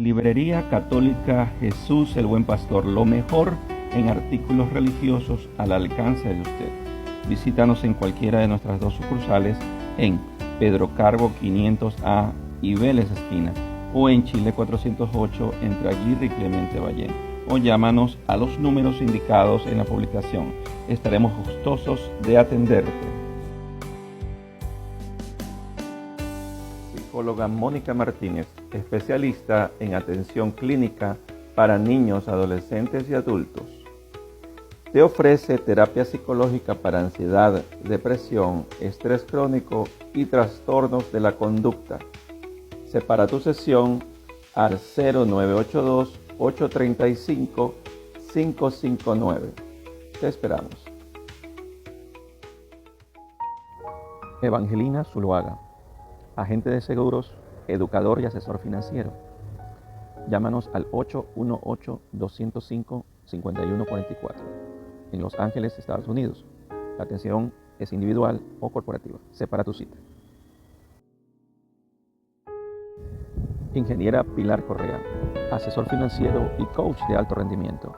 Librería Católica Jesús el Buen Pastor, lo mejor en artículos religiosos al alcance de usted. Visítanos en cualquiera de nuestras dos sucursales en Pedro Carbo 500A y Vélez Esquina, o en Chile 408 entre Aguirre y Clemente Ballén, o llámanos a los números indicados en la publicación. Estaremos gustosos de atenderte. Psicóloga Mónica Martínez, especialista en atención clínica para niños, adolescentes y adultos. Te ofrece terapia psicológica para ansiedad, depresión, estrés crónico y trastornos de la conducta. Separa tu sesión al 0982-835-559. Te esperamos. Evangelina Zuluaga, agente de seguros, educador y asesor financiero. Llámanos al 818-205-5144 en Los Ángeles, Estados Unidos. La atención es individual o corporativa. Separa tu cita. Ingeniera Pilar Correa, asesor financiero y coach de alto rendimiento.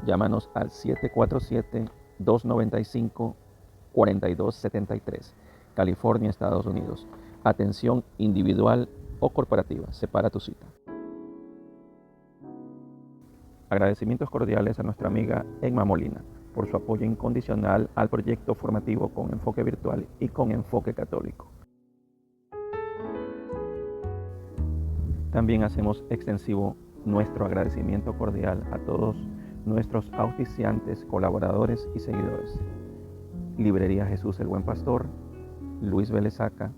Llámanos al 747-295-4273, California, Estados Unidos. Atención individual o corporativa. Separa tu cita. Agradecimientos cordiales a nuestra amiga Emma Molina por su apoyo incondicional al proyecto formativo con enfoque virtual y con enfoque católico. También hacemos extensivo nuestro agradecimiento cordial a todos nuestros auspiciantes, colaboradores y seguidores. Librería Jesús el Buen Pastor, Luis Velezaca,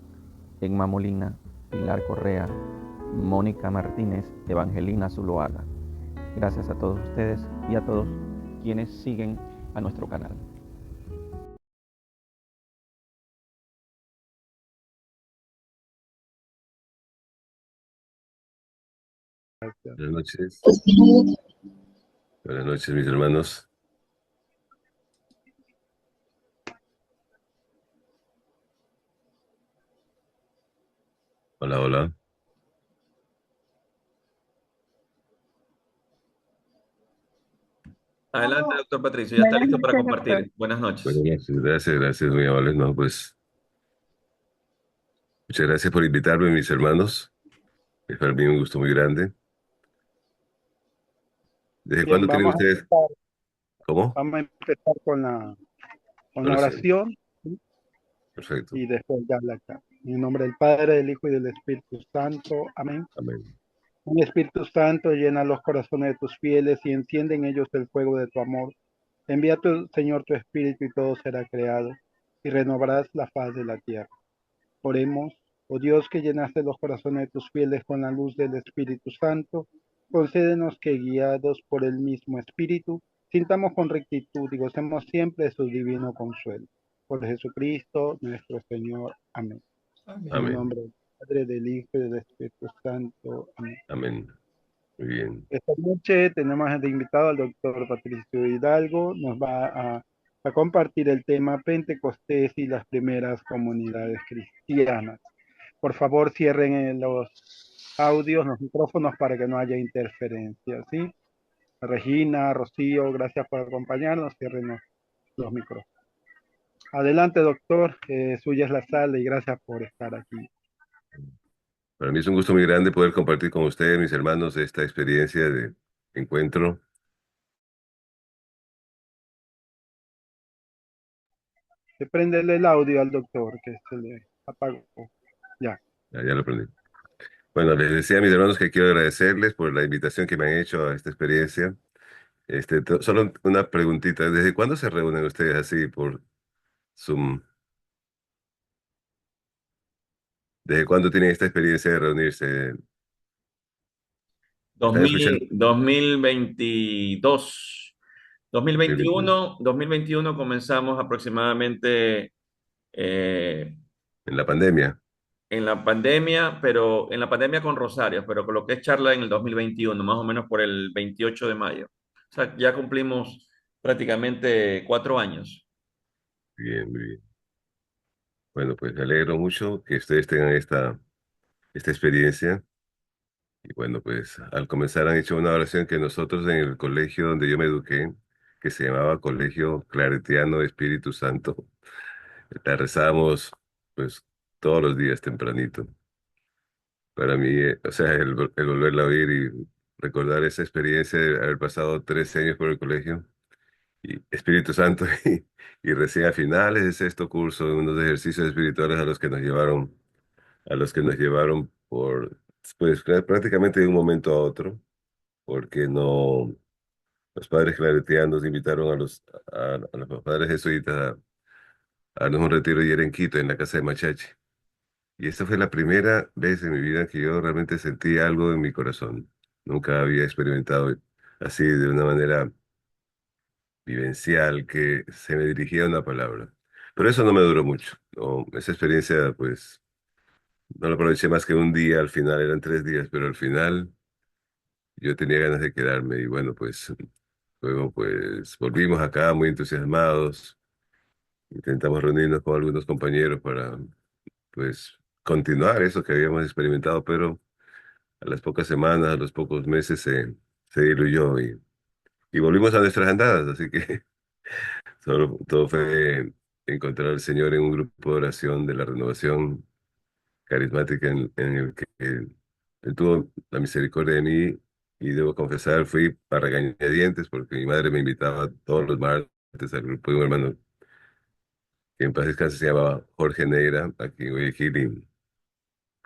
Emma Molina, Pilar Correa, Mónica Martínez, Evangelina Zuluaga. Gracias a todos ustedes y a todos quienes siguen a nuestro canal. Buenas noches. Buenas noches, mis hermanos. Hola, hola. Adelante, doctor Patricio, ya está listo para compartir. Buenas Buenas noches. noches, gracias, muy amables. No, pues, muchas gracias por invitarme, mis hermanos. Es para mí un gusto muy grande. ¿Desde Bien, cuándo tienen ustedes? ¿Cómo? vamos a empezar con la Oración. oración, ¿sí? Perfecto. Y después ya la acá. En el nombre del Padre, del Hijo y del Espíritu Santo. Amén. Amén. Un Espíritu Santo llena los corazones de tus fieles y enciende en ellos el fuego de tu amor. Envía tu Señor tu Espíritu y todo será creado y renovarás la faz de la tierra. Oremos, oh Dios que llenaste los corazones de tus fieles con la luz del Espíritu Santo, concédenos que guiados por el mismo Espíritu, sintamos con rectitud y gocemos siempre de su divino consuelo. Por Jesucristo nuestro Señor. Amén. En el Amén. nombre del Padre, del Hijo y del Espíritu Santo. Amén. Amén. Muy bien. Esta noche tenemos de invitado al doctor Patricio Hidalgo. Nos va a compartir el tema Pentecostés y las primeras comunidades cristianas. Por favor, cierren los audios, los micrófonos para que no haya interferencia, ¿sí? Regina, Rocío, gracias por acompañarnos. Cierren los micrófonos. Adelante, doctor. Suya es la sala y gracias por estar aquí. Para mí es un gusto muy grande poder compartir con ustedes, mis hermanos, esta experiencia de encuentro. Se prende el audio al doctor, que se le apagó. Ya. Ya lo aprendí. Bueno, les decía a mis hermanos que quiero agradecerles por la invitación que me han hecho a esta experiencia. Solo una preguntita. ¿Desde cuándo se reúnen ustedes así por Zoom? ¿Desde cuándo tienen esta experiencia de reunirse? ¿Están escuchando? 2022. 2021. 2021 comenzamos aproximadamente eh, En la pandemia. en la pandemia, pero en la pandemia con Rosario, pero con lo que es charla en el 2021, más o menos por el 28 de mayo. O sea, ya cumplimos prácticamente 4 años. Bien, muy bien. Bueno, pues me alegro mucho que ustedes tengan esta experiencia. Y bueno, pues al comenzar han hecho una oración que nosotros en el colegio donde yo me eduqué, que se llamaba Colegio Claretiano Espíritu Santo, la rezábamos pues todos los días tempranito. Para mí, o sea, el volverla a oír y recordar esa experiencia de haber pasado 13 años por el colegio y Espíritu Santo y recién a finales de sexto curso, unos ejercicios espirituales a los que nos llevaron por, pues prácticamente de un momento a otro, porque no, los padres claretianos invitaron a los padres jesuitas a darnos un retiro y era en Quito, en la casa de Machache. Y esta fue la primera vez en mi vida que yo realmente sentí algo en mi corazón. Nunca había experimentado así de una manera vivencial que se me dirigía una palabra. Pero eso no me duró mucho. No, esa experiencia, pues, no la aproveché más que un día, al final eran 3 días, pero al final yo tenía ganas de quedarme y bueno, pues, luego pues volvimos acá muy entusiasmados, intentamos reunirnos con algunos compañeros para, pues, continuar eso que habíamos experimentado, pero a las pocas semanas, a los pocos meses se diluyó y volvimos a nuestras andadas, así que solo, todo fue encontrar al Señor en un grupo de oración de la renovación carismática en el que Él tuvo la misericordia de mí y debo confesar, fui para regañadientes porque mi madre me invitaba todos los martes al grupo de un hermano que en paz descanse se llamaba Jorge Neira, aquí en Guayaquil,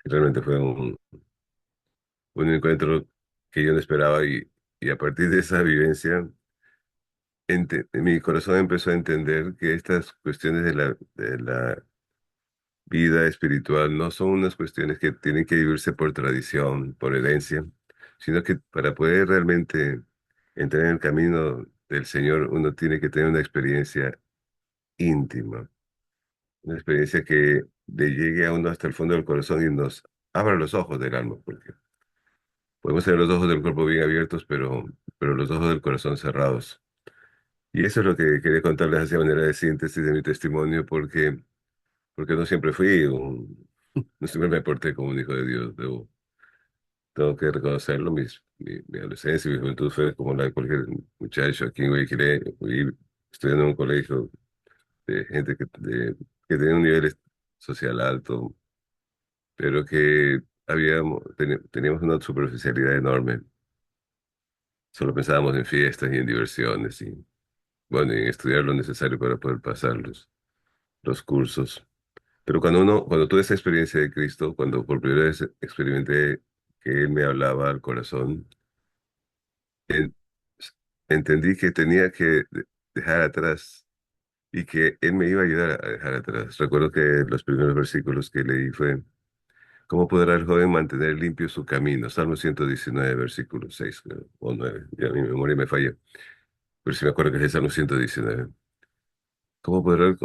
y realmente fue un encuentro que yo no esperaba y a partir de esa vivencia mi corazón empezó a entender que estas cuestiones de la vida espiritual no son unas cuestiones que tienen que vivirse por tradición, por herencia, sino que para poder realmente entrar en el camino del Señor, uno tiene que tener una experiencia íntima, una experiencia que le llegue a uno hasta el fondo del corazón y nos abra los ojos del alma, porque podemos tener los ojos del cuerpo bien abiertos, pero los ojos del corazón cerrados. Y eso es lo que quería contarles así a manera de síntesis de mi testimonio, porque no siempre no siempre me porté como un hijo de Dios. Tengo que reconocerlo, mi adolescencia y mi juventud fue como la de cualquier muchacho aquí en Guayaquil, fui estudiando en un colegio de gente que tenía un nivel social alto, pero que teníamos una superficialidad enorme. Solo pensábamos en fiestas y en diversiones y, bueno, y en estudiar lo necesario para poder pasar los cursos. Pero cuando tuve esa experiencia de Cristo, cuando por primera vez experimenté que Él me hablaba al corazón, en- entendí que tenía que dejar atrás y que Él me iba a ayudar a dejar atrás. Recuerdo que los primeros versículos que leí fue, ¿cómo podrá el joven mantener limpio su camino? Salmo 119, versículo 6 creo, o 9, ya mi memoria me falla, pero sí me acuerdo que es el Salmo 119. ¿Cómo podrá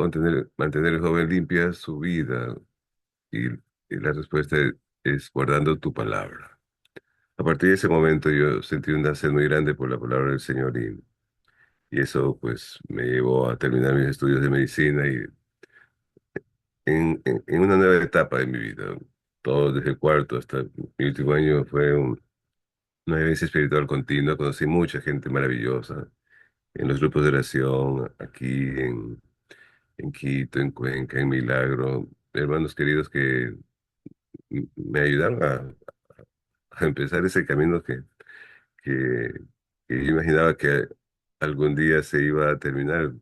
mantener el joven limpia su vida? Y la respuesta es guardando tu palabra. A partir de ese momento yo sentí una sed muy grande por la palabra del Señor y eso pues me llevó a terminar mis estudios de medicina y en una nueva etapa de mi vida. Todo desde el cuarto hasta mi último año fue una vivencia espiritual continua. Conocí mucha gente maravillosa en los grupos de oración, aquí en Quito, en Cuenca, en Milagro, hermanos queridos que me ayudaron a empezar ese camino que, que yo imaginaba que algún día se iba a terminar.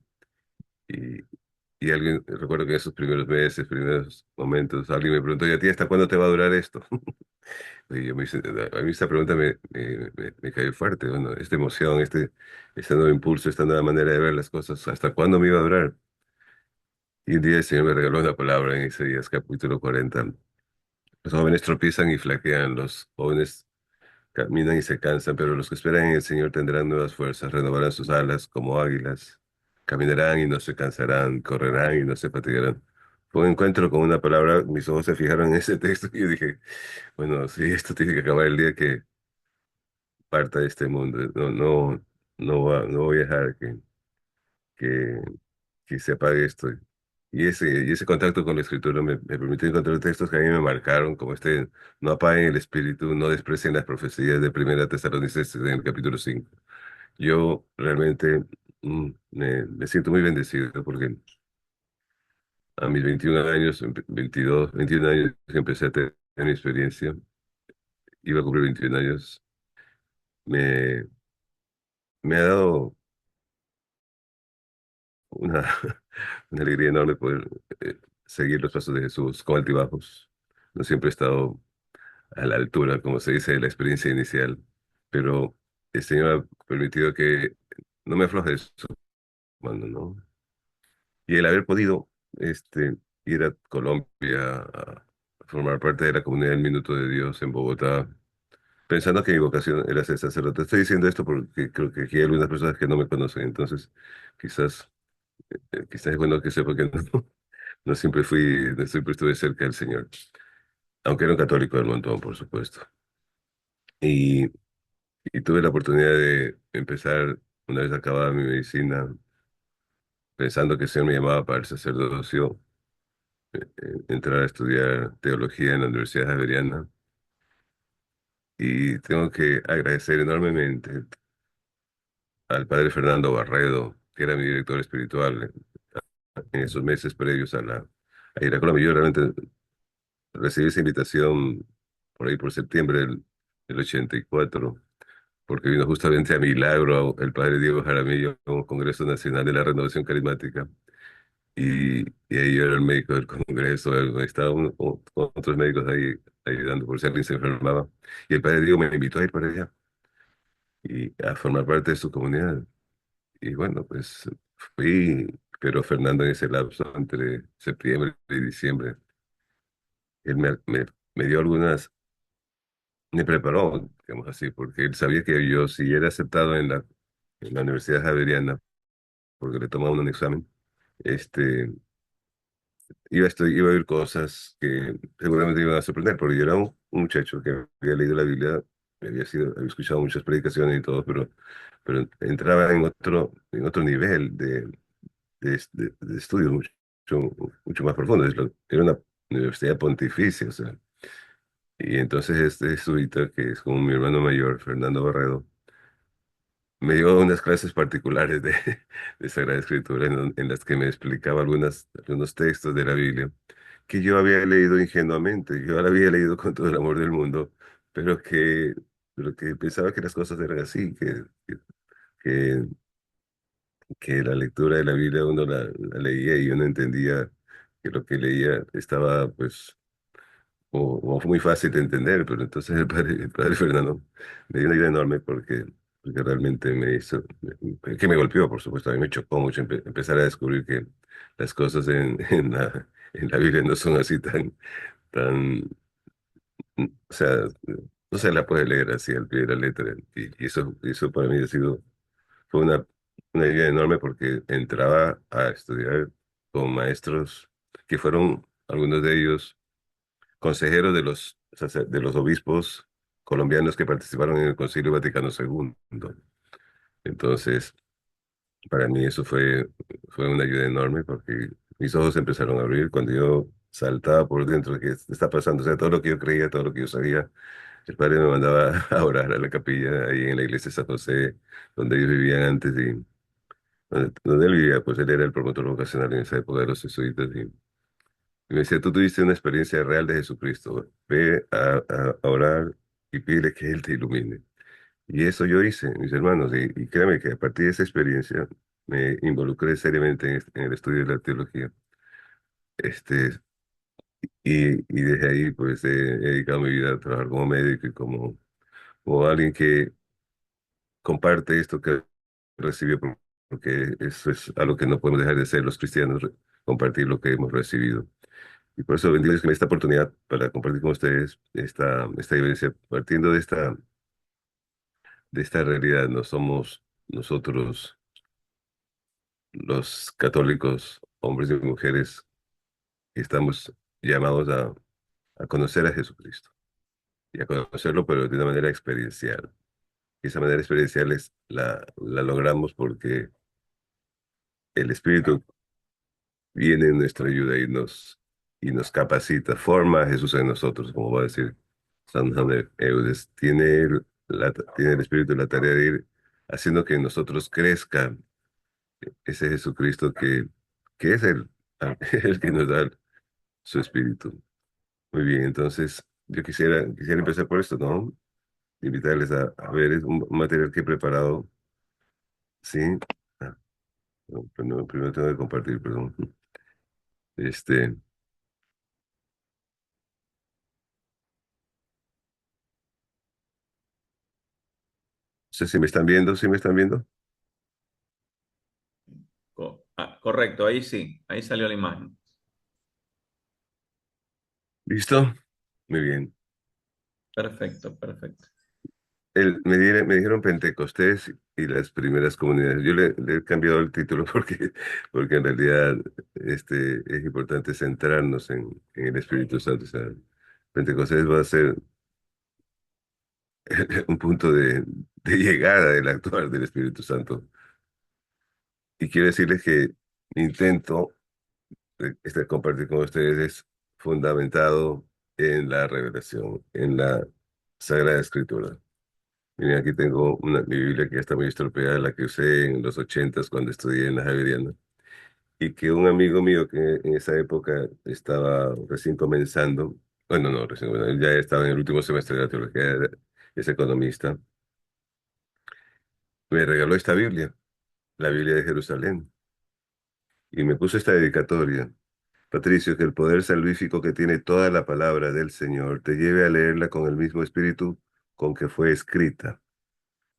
Y, y alguien, recuerdo que en esos primeros meses, primeros momentos, alguien me preguntó, ¿y a ti hasta cuándo te va a durar esto? Y a mí esta pregunta me cayó fuerte, bueno, esta emoción, este nuevo impulso, esta nueva manera de ver las cosas, ¿hasta cuándo me iba a durar? Y un día el Señor me regaló una palabra en Isaías capítulo 40. Los jóvenes tropiezan y flaquean, los jóvenes caminan y se cansan, pero los que esperan en el Señor tendrán nuevas fuerzas, renovarán sus alas como águilas, caminarán y no se cansarán, correrán y no se fatigarán. Fue un encuentro con una palabra, mis ojos se fijaron en ese texto y yo dije, bueno, sí, esto tiene que acabar el día que parta de este mundo. No voy a dejar que, que se apague esto. y ese contacto con la escritura me permitió encontrar textos que a mí me marcaron, como no apaguen el espíritu, no desprecien las profecías de Primera Tesalonicenses en el capítulo 5. Yo realmente me siento muy bendecido porque a mis 21 años, 22, 21 años que empecé a tener mi experiencia, iba a cumplir 21 años, me, me ha dado una, una alegría enorme poder seguir los pasos de Jesús con altibajos. No siempre he estado a la altura, como se dice, de la experiencia inicial, pero el Señor ha permitido que no me afloje de su mano, ¿no? Y el haber podido ir a Colombia a formar parte de la comunidad del Minuto de Dios en Bogotá, pensando que mi vocación era ser sacerdote. Estoy diciendo esto porque creo que aquí hay algunas personas que no me conocen, entonces quizás, quizás es bueno que sepa que no, no siempre estuve cerca del Señor, aunque era un católico del montón, por supuesto. Y, y tuve la oportunidad de empezar, una vez acabada mi medicina, pensando que el Señor me llamaba para el sacerdocio, entrar a estudiar teología en la Universidad Javeriana. Y tengo que agradecer enormemente al padre Fernando Barredo, que era mi director espiritual en esos meses previos a ir a Colombia. Yo realmente recibí esa invitación por ahí por septiembre del 84, porque vino justamente a Milagro el padre Diego Jaramillo a un Congreso Nacional de la Renovación Carismática. Y ahí yo era el médico del Congreso, estaba con otros médicos ahí ayudando por si alguien se enfermaba. Y el padre Diego me invitó a ir para allá y a formar parte de su comunidad. Y bueno, pues fui, pero Fernando en ese lapso entre septiembre y diciembre, él me dio me preparó, digamos así, porque él sabía que yo, si era aceptado en la Universidad Javeriana, porque le tomaba un examen, este, iba a ver cosas que seguramente me iban a sorprender, porque yo era un muchacho que había leído la Biblia, había escuchado muchas predicaciones y todo, pero entraba en otro nivel de estudios mucho más profundos. Era una universidad pontificia, o sea. Y entonces este jesuita, que es como mi hermano mayor, Fernando Barredo, me dio unas clases particulares de Sagrada Escritura en las que me explicaba algunos textos de la Biblia que yo había leído ingenuamente, yo la había leído con todo el amor del mundo, pero que pensaba que las cosas eran así, que, que la lectura de la Biblia uno la leía y uno entendía que lo que leía estaba pues o muy fácil de entender, pero entonces el padre Fernando me dio una ayuda enorme porque realmente me hizo, que me golpeó, por supuesto, a mí me chocó mucho empezar a descubrir que las cosas en la Biblia no son así tan, o sea, no se la puede leer así al pie de la letra. Y eso para mí fue una ayuda enorme porque entraba a estudiar con maestros que fueron algunos de ellos consejeros de los obispos colombianos que participaron en el Concilio Vaticano II. Entonces, para mí eso fue una ayuda enorme porque mis ojos se empezaron a abrir cuando yo saltaba por dentro de qué está pasando. O sea, todo lo que yo creía, todo lo que yo sabía, el padre me mandaba a orar a la capilla ahí en la iglesia de San José, donde ellos vivían antes y donde él vivía, pues él era el promotor vocacional en esa época de los jesuitas. Y me decía, tú tuviste una experiencia real de Jesucristo. Ve a orar y pídele que Él te ilumine. Y eso yo hice, mis hermanos. Y créeme que a partir de esa experiencia me involucré seriamente en el estudio de la teología. Este, y desde ahí, pues, he dedicado mi vida a trabajar como médico y como alguien que comparte esto que recibió, porque eso es algo que no podemos dejar de ser los cristianos, compartir lo que hemos recibido. Y por eso bendigo Dios que me dé esta oportunidad para compartir con ustedes esta vivencia, partiendo de esta realidad. No somos nosotros los católicos, hombres y mujeres, que estamos llamados a conocer a Jesucristo y a conocerlo, pero de una manera experiencial. Y esa manera experiencial la logramos porque el Espíritu viene en nuestra ayuda y nos capacita, forma a Jesús en nosotros, como va a decir San Juan Eudes. Tiene el Espíritu la tarea de ir haciendo que en nosotros crezca ese Jesucristo que es el que nos da su Espíritu. Muy bien, entonces yo quisiera empezar por esto, ¿no? Invitarles a ver es un material que he preparado, ¿sí? Ah, no, primero tengo que compartir, perdón. No sé si me están viendo, ¿sí me están viendo? Correcto, ahí sí, ahí salió la imagen. ¿Listo? Muy bien. Perfecto, perfecto. Me dijeron Pentecostés y las primeras comunidades. Yo le he cambiado el título porque en realidad es importante centrarnos en el Espíritu Santo. O sea, Pentecostés va a ser un punto de llegada del actuar del Espíritu Santo. Y quiero decirles que mi intento compartir con ustedes es fundamentado en la revelación, en la Sagrada Escritura. Miren, aquí tengo mi Biblia que ya está muy estropeada, la que usé en los 80 cuando estudié en la Javeriana, y que un amigo mío que en esa época estaba recién comenzando, bueno, no, recién, bueno, él ya estaba en el último semestre de la teología, es economista, me regaló esta Biblia, la Biblia de Jerusalén, y me puso esta dedicatoria. Patricio, que el poder salvífico que tiene toda la palabra del Señor te lleve a leerla con el mismo espíritu con que fue escrita.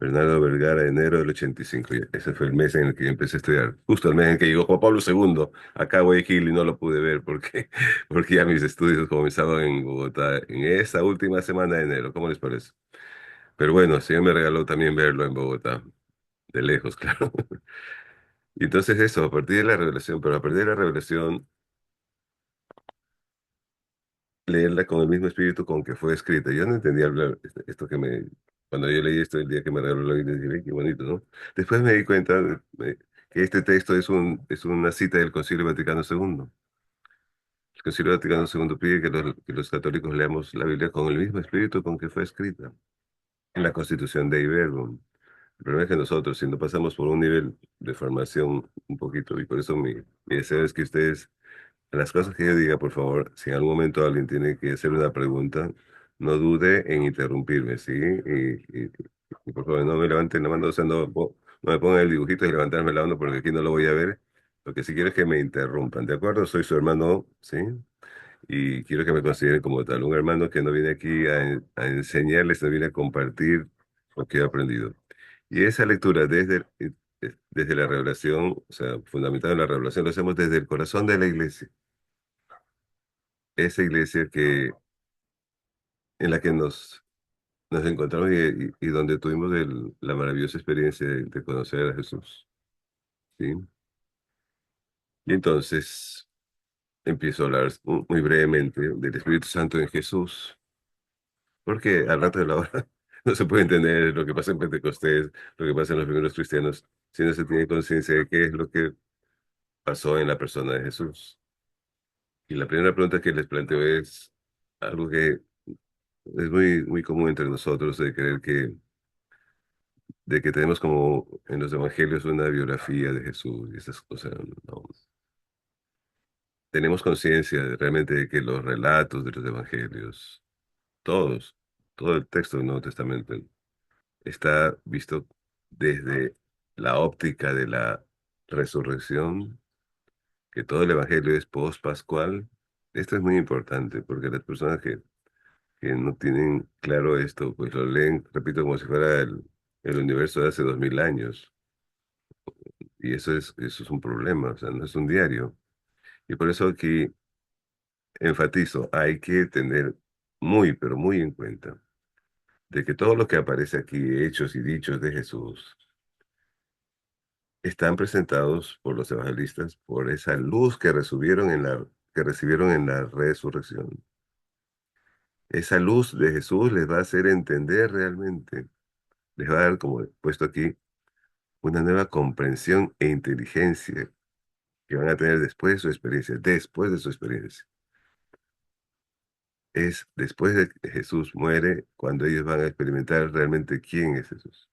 Bernardo Vergara, enero del 85. Ese fue el mes en el que yo empecé a estudiar. Justo el mes en que llegó Juan Pablo II acá a Guayaquil y no lo pude ver porque ya mis estudios comenzaban en Bogotá en esa última semana de enero. ¿Cómo les parece? Pero bueno, el Señor me regaló también verlo en Bogotá, de lejos, claro. Y entonces eso, a partir de la revelación, pero a partir de la revelación, leerla con el mismo espíritu con que fue escrita. Yo no entendía hablar esto cuando yo leí esto el día que me regaló la Biblia, dije, "Ve, qué bonito, ¿no?". Después me di cuenta que este texto es una cita del Concilio Vaticano II. El Concilio Vaticano II pide que los católicos leamos la Biblia con el mismo espíritu con que fue escrita en la Constitución de Verbum. El problema es que nosotros, si no pasamos por un nivel de formación un poquito, y por eso mi deseo es que ustedes las cosas que yo diga, por favor, si en algún momento alguien tiene que hacer una pregunta, no dude en interrumpirme, ¿sí? Y por favor, no me levanten la mano, o sea, no me pongan el dibujito de levantarme la mano porque aquí no lo voy a ver. Lo que sí quiero es que me interrumpan, ¿de acuerdo? Soy su hermano, ¿sí? Y quiero que me consideren como tal, un hermano que no viene aquí a enseñarles, no viene a compartir lo que he aprendido. Y esa lectura desde la revelación, o sea, fundamentada en la revelación, lo hacemos desde el corazón de la iglesia, esa iglesia en la que nos encontramos y donde tuvimos la maravillosa experiencia de conocer a Jesús, ¿sí? Y entonces empiezo a hablar muy brevemente del Espíritu Santo en Jesús, porque al rato de la hora no se puede entender lo que pasa en Pentecostés, lo que pasa en los primeros cristianos, si no se tiene conciencia de qué es lo que pasó en la persona de Jesús. Y la primera pregunta que les planteo es algo que es muy común entre nosotros, de creer de que tenemos como en los evangelios una biografía de Jesús y esas cosas. No. Tenemos conciencia realmente de que los relatos de los evangelios, todos, todo el texto del Nuevo Testamento está visto desde la óptica de la resurrección, que todo el evangelio es post-pascual. Esto es muy importante porque las personas que no tienen claro esto, pues lo leen, repito, como si fuera el universo de hace 2000 años. Y eso es un problema, o sea, no es un diario. Y por eso aquí enfatizo, hay que tener pero muy en cuenta de que todo lo que aparece aquí, hechos y dichos de Jesús, están presentados por los evangelistas por esa luz que recibieron en la resurrección. Esa luz de Jesús les va a hacer entender realmente, les va a dar, como he puesto aquí, una nueva comprensión e inteligencia que van a tener después de su experiencia, después de su experiencia. Es después de que Jesús muere cuando ellos van a experimentar realmente quién es Jesús.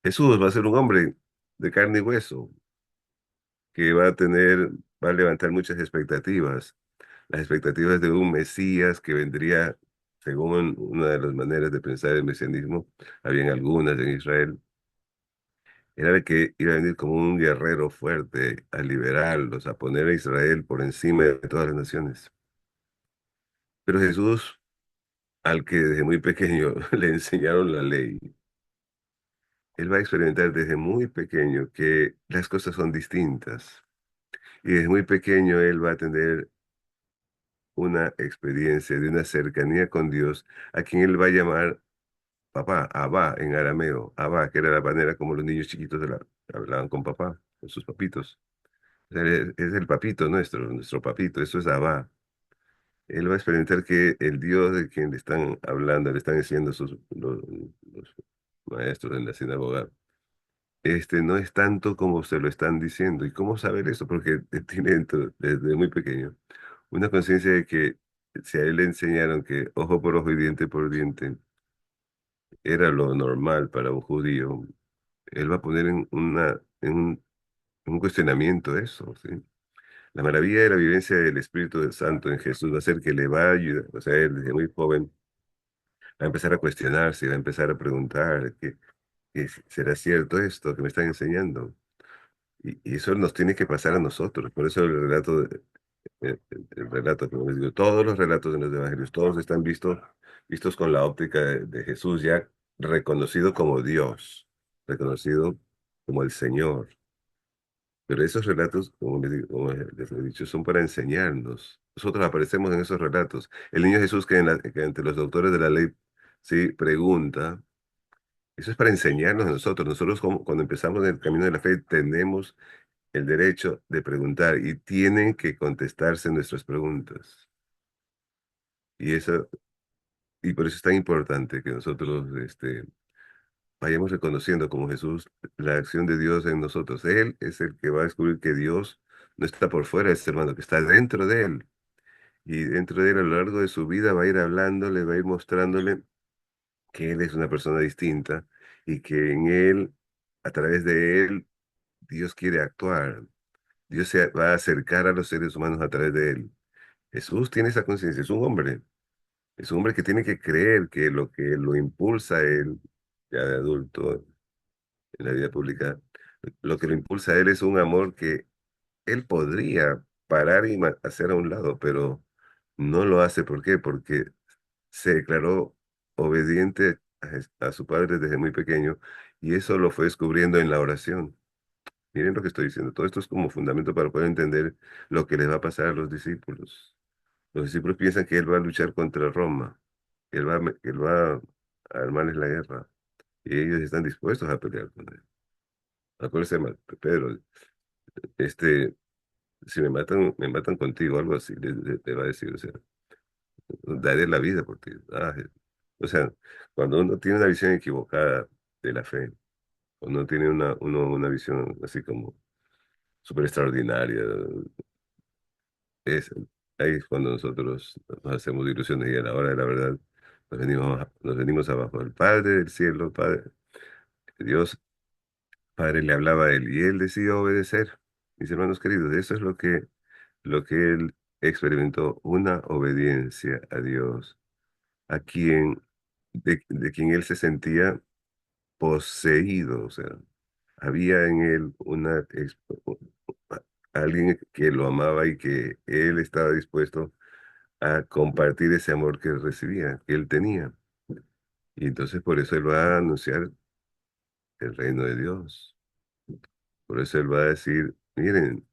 Jesús va a ser un hombre de carne y hueso que va a levantar muchas expectativas, las expectativas de un Mesías que vendría, según una de las maneras de pensar el mesianismo, habían algunas en Israel, era de que iba a venir como un guerrero fuerte a liberarlos, a poner a Israel por encima de todas las naciones. Pero Jesús, al que desde muy pequeño le enseñaron la ley, él va a experimentar desde muy pequeño que las cosas son distintas. Y desde muy pequeño él va a tener una experiencia de una cercanía con Dios, a quien él va a llamar papá, Abba en arameo, Abba, que era la manera como los niños chiquitos hablaban con papá, con sus papitos. O sea, es el papito nuestro papito, eso es Abba. Él va a experimentar que el Dios de quien le están hablando, le están diciendo los maestros en la sinagoga, no es tanto como se lo están diciendo. ¿Y cómo saber eso? Porque tiene desde muy pequeño una conciencia de que si a él le enseñaron que ojo por ojo y diente por diente era lo normal para un judío, él va a poner en un cuestionamiento eso, ¿sí? La maravilla de la vivencia del Espíritu Santo en Jesús va a ser que le va a ayudar, o sea, él desde muy joven va a empezar a cuestionarse, va a empezar a preguntar, ¿qué será cierto esto que me están enseñando? Y eso nos tiene que pasar a nosotros. Por eso el relato, como les digo, todos los relatos de los evangelios, todos están vistos con la óptica de Jesús ya reconocido como Dios, reconocido como el Señor. Pero esos relatos, como les he dicho, son para enseñarnos. Nosotros aparecemos en esos relatos. El niño Jesús que ante los doctores de la ley sí pregunta, eso es para enseñarnos a nosotros. Nosotros cuando empezamos en el camino de la fe tenemos el derecho de preguntar y tienen que contestarse nuestras preguntas. Y eso, y por eso es tan importante que nosotros vayamos reconociendo como Jesús la acción de Dios en nosotros. Él es el que va a descubrir que Dios no está por fuera de ese hermano, que está dentro de él. Y dentro de él a lo largo de su vida va a ir hablándole, va a ir mostrándole que él es una persona distinta y que en él, a través de él, Dios quiere actuar. Dios se va a acercar a los seres humanos a través de él. Jesús tiene esa conciencia, es un hombre que tiene que creer que lo que lo impulsa a él, ya de adulto, en la vida pública, lo que lo impulsa a él es un amor que él podría parar y hacer a un lado, pero no lo hace. ¿Por qué? Porque se declaró obediente a su padre desde muy pequeño y eso lo fue descubriendo en la oración. Miren lo que estoy diciendo. Todo esto es como fundamento para poder entender lo que les va a pasar a los discípulos. Los discípulos piensan que él va a luchar contra Roma, que él va a armarles la guerra y ellos están dispuestos a pelear con él. Acuérdense, Pedro, este, si me matan contigo, algo así, le va a decir, o sea, daré la vida por ti. O sea, cuando uno tiene una visión equivocada de la fe, cuando uno tiene una visión así como súper extraordinaria, es, ahí es cuando nosotros nos hacemos ilusiones y a la hora de la verdad nos venimos abajo. El Padre del cielo, Padre, Dios, Padre le hablaba a él y él decidió obedecer. Mis hermanos queridos, eso es lo que él experimentó, una obediencia a Dios, a de quien él se sentía poseído, o sea, había en él alguien que lo amaba y que él estaba dispuesto a compartir ese amor que él recibía, que él tenía. Y entonces por eso él va a anunciar el reino de Dios. Por eso él va a decir, miren,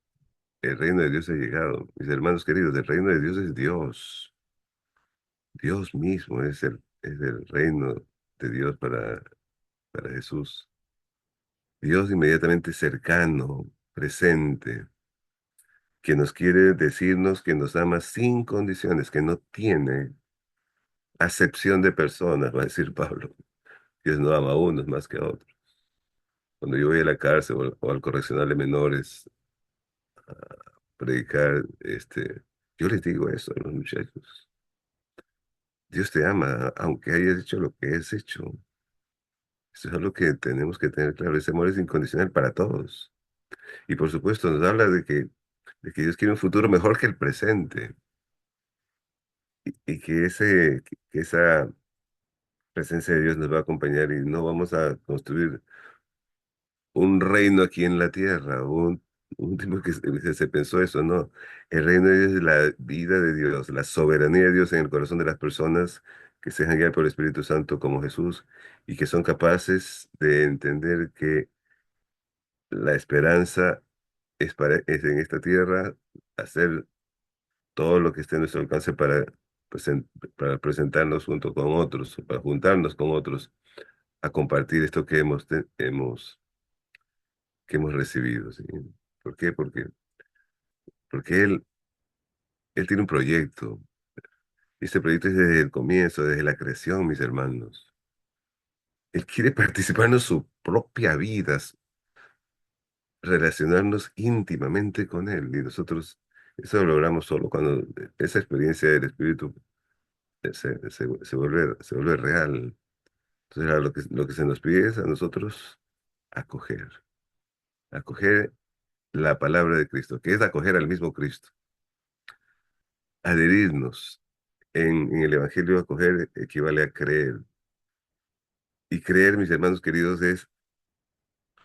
el reino de Dios ha llegado. Mis hermanos queridos, el reino de Dios es Dios. Dios mismo es el reino de Dios para Jesús. Dios inmediatamente cercano, presente, que nos quiere decirnos que nos ama sin condiciones, que no tiene acepción de personas, va a decir Pablo. Dios no ama a unos más que a otros. Cuando yo voy a la cárcel o al correccional de menores predicar, yo les digo eso a los muchachos. Dios te ama, aunque hayas hecho lo que has hecho. Eso es algo que tenemos que tener claro. Ese amor es incondicional para todos. Y por supuesto nos habla de que Dios quiere un futuro mejor que el presente. Y que esa presencia de Dios nos va a acompañar y no vamos a construir un reino aquí en la tierra, un tipo que se pensó eso, no. El reino de Dios es la vida de Dios, la soberanía de Dios en el corazón de las personas que se dejan guiar por el Espíritu Santo como Jesús y que son capaces de entender que la esperanza es en esta tierra hacer todo lo que esté en nuestro alcance presen- para presentarnos junto con otros, para juntarnos con otros a compartir esto que hemos recibido, ¿sí? ¿Por qué? Porque él tiene un proyecto. Y este proyecto es desde el comienzo, desde la creación, mis hermanos. Él quiere participarnos su propia vida, relacionarnos íntimamente con Él. Y nosotros eso lo logramos solo cuando esa experiencia del Espíritu se vuelve real. Entonces, ahora lo que se nos pide es a nosotros acoger, acoger la palabra de Cristo, que es acoger al mismo Cristo, adherirnos. En el Evangelio, acoger equivale a creer. Y creer, mis hermanos queridos, es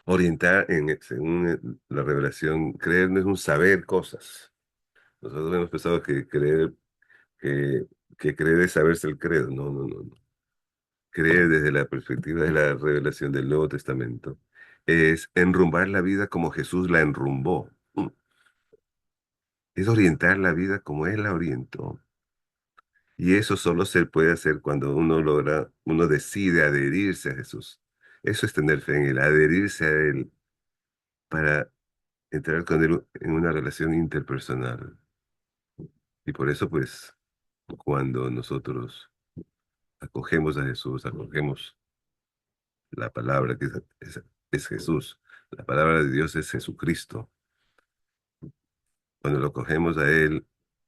orientar, según la revelación, creer no es un saber cosas. Nosotros hemos pensado que, que creer es saberse el credo. No, no, no, no. Creer desde la perspectiva de la revelación del Nuevo Testamento es enrumbar la vida como Jesús la enrumbó. Es orientar la vida como Él la orientó. Y eso solo se puede hacer cuando uno decide adherirse a Jesús. Eso es tener fe en Él, adherirse a Él para entrar con Él en una relación interpersonal. Y por eso, pues, cuando nosotros acogemos a Jesús, acogemos la palabra que es Jesús, la palabra de Dios es Jesucristo. Cuando lo acogemos a Él,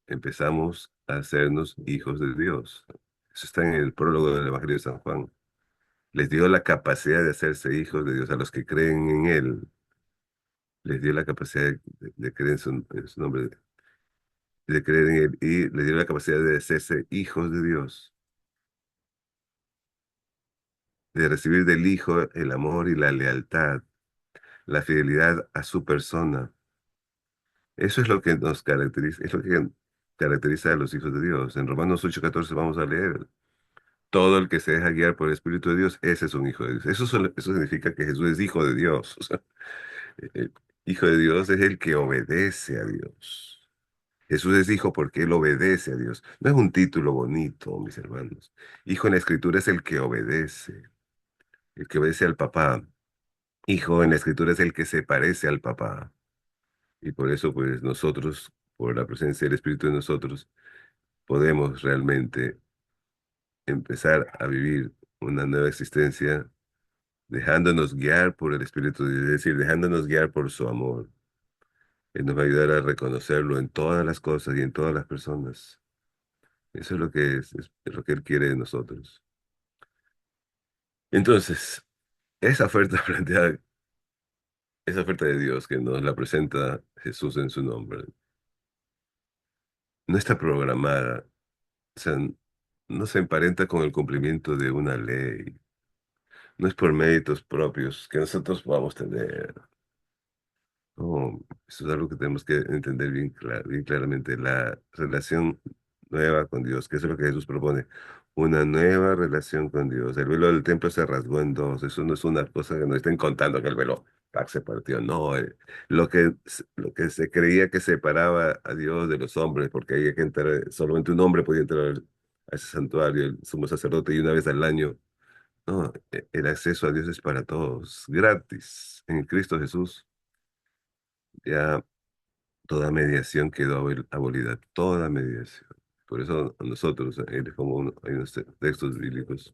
empezamos a hacernos hijos de Dios. Eso está en el prólogo del Evangelio de San Juan. Les dio la capacidad de hacerse hijos de Dios a los que creen en Él. Les dio la capacidad de creer en su nombre, de creer en Él y les dio la capacidad de hacerse hijos de Dios, de recibir del Hijo el amor y la lealtad, la fidelidad a su persona. Eso es lo que nos caracteriza, es lo que caracteriza a los hijos de Dios. En Romanos 8:14 vamos a leer, todo el que se deja guiar por el Espíritu de Dios, ese es un hijo de Dios. Eso significa que Jesús es hijo de Dios. O sea, el hijo de Dios es el que obedece a Dios. Jesús es hijo porque él obedece a Dios. No es un título bonito, mis hermanos. Hijo en la Escritura es el que obedece al papá. Hijo en la Escritura es el que se parece al papá. Y por eso, pues nosotros, por la presencia del Espíritu en nosotros, podemos realmente empezar a vivir una nueva existencia dejándonos guiar por el Espíritu, es decir, dejándonos guiar por su amor. Él nos va a ayudar a reconocerlo en todas las cosas y en todas las personas. Eso es lo que es lo que Él quiere de nosotros. Entonces, esa oferta planteada, esa oferta de Dios que nos la presenta Jesús en su nombre, no está programada, o sea, no se emparenta con el cumplimiento de una ley, no es por méritos propios que nosotros podamos tener. No, eso es algo que tenemos que entender bien claramente. La relación nueva con Dios, que eso es lo que Jesús propone. Una nueva relación con Dios. El velo del templo se rasgó en dos. Eso no es una cosa que nos estén contando que el velo se partió. No, lo que se creía que separaba a Dios de los hombres, porque había que entrar, solamente un hombre podía entrar a ese santuario, el sumo sacerdote, y una vez al año. No, el acceso a Dios es para todos, gratis, en Cristo Jesús. Ya toda mediación quedó abolida, toda mediación. Por eso a nosotros, ahí les pongo hay unos textos bíblicos.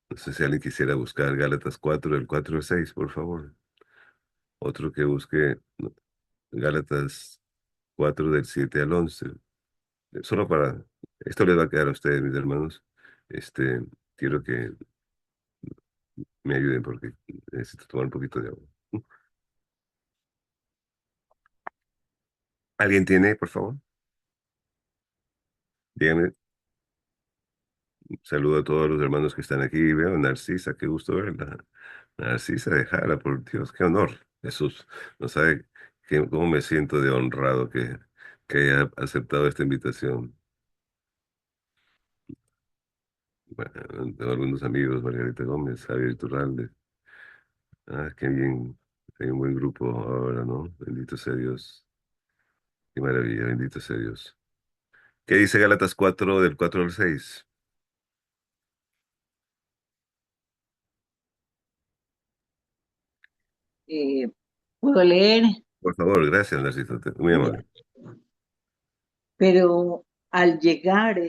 No sé si alguien quisiera buscar Gálatas 4, del 4 al 6, por favor. Otro que busque, no, Gálatas 4 del 7 al 11. Solo para, esto les va a quedar a ustedes, mis hermanos. Este, quiero que me ayuden porque necesito tomar un poquito de agua. ¿Alguien tiene, por favor? Díganme. Saludo a todos los hermanos que están aquí. Veo a Narcisa, qué gusto verla. Narcisa de Jara, por Dios, qué honor. Jesús, no sabe cómo me siento de honrado que haya aceptado esta invitación. Bueno, tengo algunos amigos, Margarita Gómez, Javier Iturralde. Ah, qué bien. Hay un buen grupo ahora, ¿no? Bendito sea Dios. Qué maravilla, bendito sea Dios. ¿Qué dice Gálatas 4 del 4 al 6? Eh, Puedo leer, Por favor, gracias, Narcisa, muy amable. pero al llegar